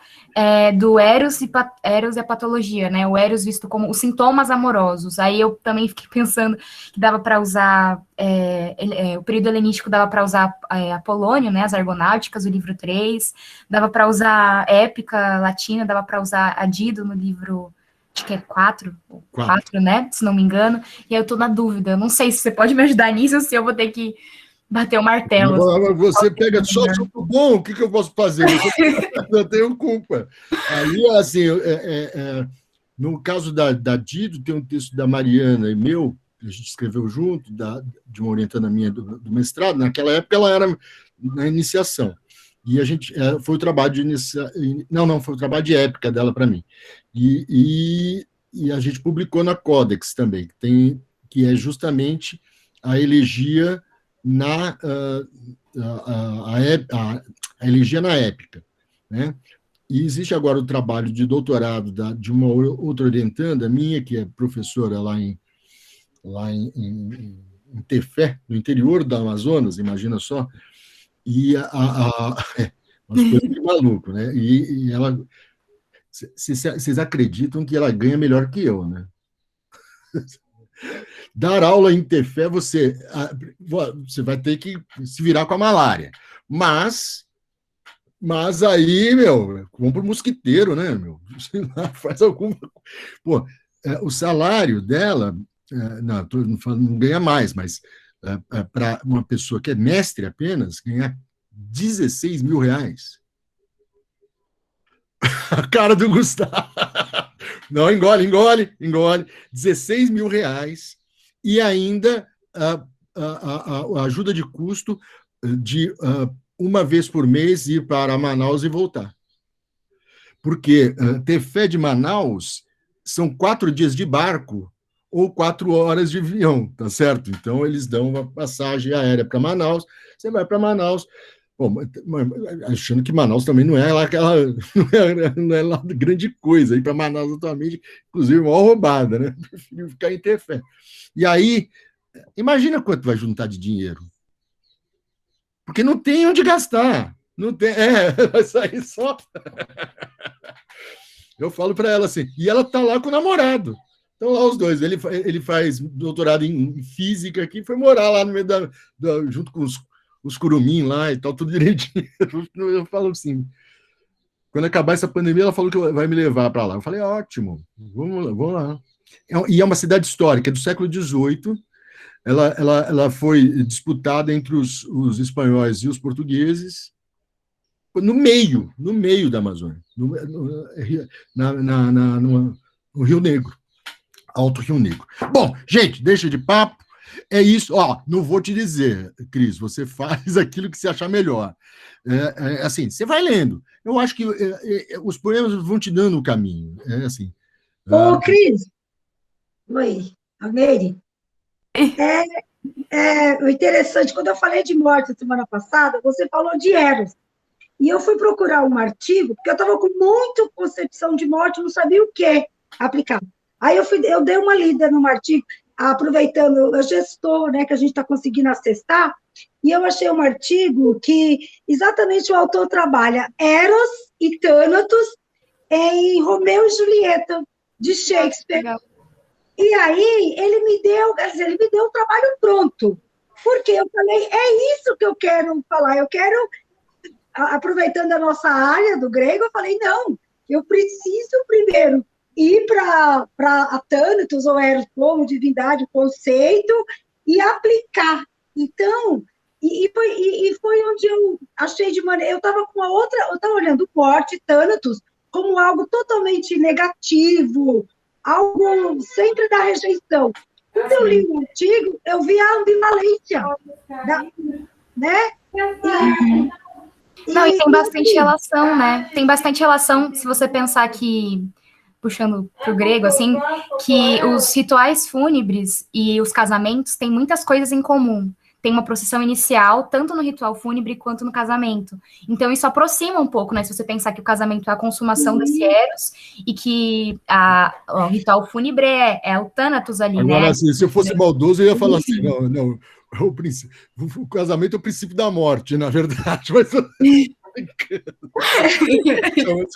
do Eros e a patologia, né? O Eros visto como os sintomas amorosos. Aí eu também fiquei pensando que dava para usar, o período helenístico dava para usar Apolônio, né? As Argonáuticas, o livro 3, dava para usar Épica Latina, dava para usar a Dido no livro, acho que é 4, né? Se não me engano. E aí eu tô na dúvida, eu não sei se você pode me ajudar nisso ou se eu vou ter que Bater o martelo. Agora você pega só o bom, o que eu posso fazer? Eu tenho culpa. Aí, assim, no caso da Dido, tem um texto da Mariana e meu, que a gente escreveu junto, de uma orientanda minha do mestrado. Naquela época, ela era na iniciação. E a gente foi o trabalho de iniciação. Não, foi o trabalho de épica dela para mim. E a gente publicou na Codex também, que é justamente a elegia a elegia na épica, né? E existe agora o trabalho de doutorado de uma outra orientanda minha, que é professora lá em Tefé, no interior do Amazonas, imagina só, e umas coisas de maluco, né? E ela, vocês acreditam que ela ganha melhor que eu, né? Dar aula em Tefé, você vai ter que se virar com a malária. Mas aí, meu, compra um mosquiteiro, né, meu? Sei lá, faz alguma coisa. Pô, o salário dela, não ganha mais, mas para uma pessoa que é mestre apenas, ganhar 16 mil reais. A cara do Gustavo. Não, engole. 16 mil reais. E ainda a ajuda de custo de uma vez por mês ir para Manaus e voltar. Porque Tefé de Manaus são 4 dias de barco ou 4 horas de avião, tá certo? Então, eles dão uma passagem aérea para Manaus, você vai para Manaus, bom, achando que Manaus também não é lá aquela, não é lá grande coisa, ir para Manaus atualmente, inclusive, uma roubada, né? Prefiro ficar em Tefé. E aí, imagina quanto vai juntar de dinheiro. Porque não tem onde gastar. Não tem, vai sair só. Eu falo para ela assim, e ela está lá com o namorado. Então, lá os dois. Ele faz doutorado em física aqui, foi morar lá no meio junto com os curumim lá e tal, tudo direitinho. Eu falo assim, quando acabar essa pandemia, ela falou que vai me levar para lá. Eu falei, ótimo, vamos lá. E é uma cidade histórica, é do século XVIII. Ela foi disputada entre os espanhóis e os portugueses, no meio da Amazônia, no Rio Negro, Alto Rio Negro. Bom, gente, deixa de papo, é isso. Não vou te dizer, Cris, você faz aquilo que você achar melhor. Assim, você vai lendo. Eu acho que os poemas vão te dando o caminho. Assim. Ô, Cris, oi, a Meire. O interessante, quando eu falei de morte semana passada, você falou de Eros. E eu fui procurar um artigo, porque eu estava com muita concepção de morte, não sabia o que aplicar. Aí eu dei uma lida num artigo, aproveitando o gestor, né, que a gente está conseguindo acessar, e eu achei um artigo que exatamente o autor trabalha Eros e Thanatos em Romeu e Julieta, de Shakespeare. Legal. E aí, ele me deu o trabalho pronto, porque eu falei, é isso que eu quero falar, eu quero, aproveitando a nossa área do grego, eu falei, não, eu preciso primeiro ir para Thanatos, ou Eros como divindade, o conceito, e aplicar. Então, foi onde eu achei de maneira, eu estava olhando morte, Thanatos, como algo totalmente negativo, algo sempre da rejeição. Quando eu li o artigo, eu vi a ambivalência, né? E tem bastante relação, né? Tem bastante relação, se você pensar que, puxando para o grego, assim, que os rituais fúnebres e os casamentos têm muitas coisas em comum. Tem uma procissão inicial, tanto no ritual fúnebre quanto no casamento. Então, isso aproxima um pouco, né? Se você pensar que o casamento é a consumação desse Eros e que o ritual fúnebre é o Thanatos ali, agora, né? Assim, se eu fosse maldoso, eu ia falar assim, não, o casamento é o princípio da morte, na verdade, mas... Isso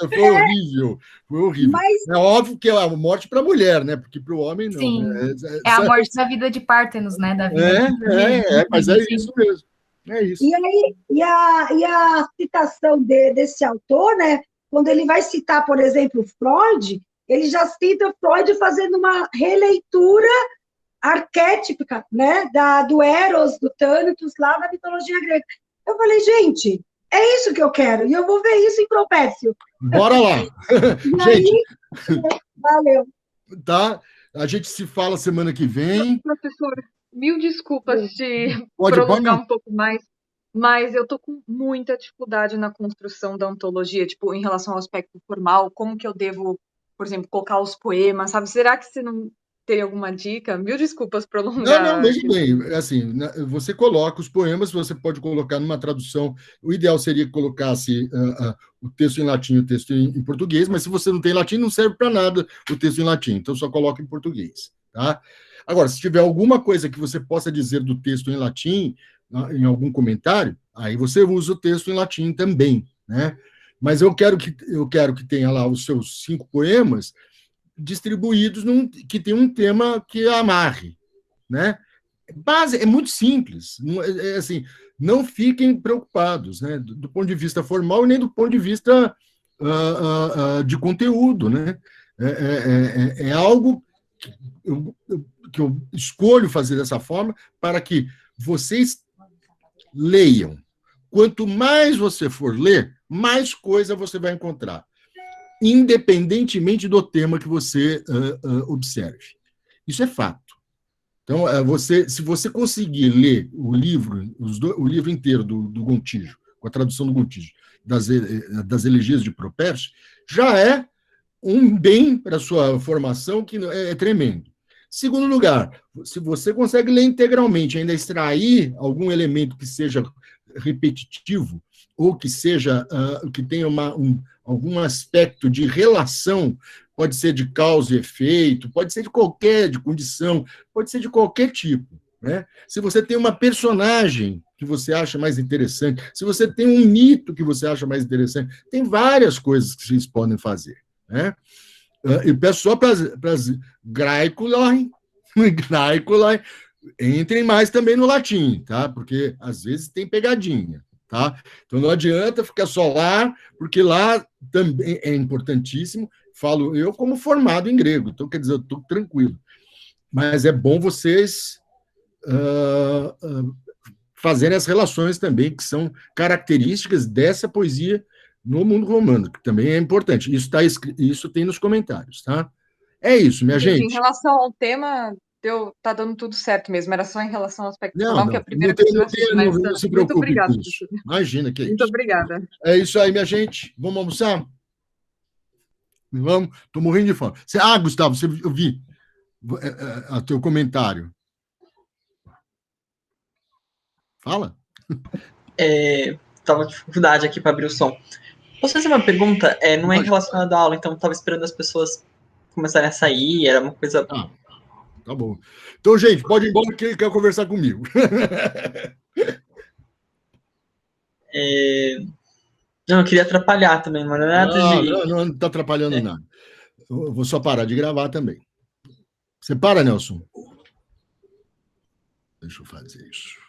foi horrível, Mas... É óbvio que é a morte para a mulher, né? Porque para o homem não. Sim. Né? É a morte da vida de Pártenos, né? Da vida mas é isso mesmo. É isso. E a citação desse autor, né? Quando ele vai citar, por exemplo, Freud, ele já cita Freud fazendo uma releitura arquétipa, né, do Eros, do Thanatos, lá na mitologia grega. Eu falei, gente, é isso que eu quero, e eu vou ver isso em Propércio. Bora lá! Gente, valeu. Tá? A gente se fala semana que vem. Professor, mil desculpas de prolongar um pouco mais, mas eu tô com muita dificuldade na construção da ontologia, tipo, em relação ao aspecto formal, como que eu devo, por exemplo, colocar os poemas, sabe? Será que você não teria alguma dica? Mil desculpas prolongar. Não, veja bem, assim, você coloca os poemas, você pode colocar numa tradução, o ideal seria que colocasse o texto em latim e o texto em português, mas se você não tem latim, não serve para nada o texto em latim, então só coloca em português, tá? Agora, se tiver alguma coisa que você possa dizer do texto em latim, em algum comentário, aí você usa o texto em latim também, né? Mas eu quero que tenha lá os seus 5 poemas distribuídos que tem um tema que amarre, né? É muito simples, assim, não fiquem preocupados, né? Do ponto de vista formal e nem do ponto de vista de conteúdo, né? É algo que eu escolho fazer dessa forma para que vocês leiam. Quanto mais você for ler, mais coisa você vai encontrar, independentemente do tema que você observe. Isso é fato. Então, se você conseguir ler o livro inteiro do Gontijo, com a tradução do Gontijo, das elegias de Propércio, já é um bem para a sua formação que é tremendo. Segundo lugar, se você consegue ler integralmente, ainda extrair algum elemento que seja repetitivo, ou que seja que tenha algum aspecto de relação, pode ser de causa e efeito, pode ser de condição, pode ser de qualquer tipo, né? Se você tem uma personagem que você acha mais interessante, se você tem um mito que você acha mais interessante, tem várias coisas que vocês podem fazer, né? Eu peço só para as Graeculoi, entrem mais também no latim, tá? Porque às vezes tem pegadinha. Tá? Então não adianta ficar só lá, porque lá também é importantíssimo, falo eu como formado em grego, então quer dizer, eu estou tranquilo. Mas é bom vocês fazerem as relações também, que são características dessa poesia no mundo romano, que também é importante. Isso tem nos comentários, tá? É isso, minha gente. Em relação ao tema, tá dando tudo certo mesmo. Era só em relação ao aspecto formal, que a primeira não se preocupe com isso. Imagina que é isso. Muito obrigada. É isso aí, minha gente. Vamos almoçar? Vamos. Estou morrendo de fome. Gustavo, eu vi o teu comentário. Fala. Estava com dificuldade aqui para abrir o som. Posso fazer uma pergunta? Não é relacionada à aula, então estava esperando as pessoas começarem a sair, era uma coisa... Tá bom. Então, gente, pode ir embora que ele quer conversar comigo. Não, eu queria atrapalhar também, mas não é nada de... Não está atrapalhando nada. Eu vou só parar de gravar também. Você para, Nelson? Deixa eu fazer isso.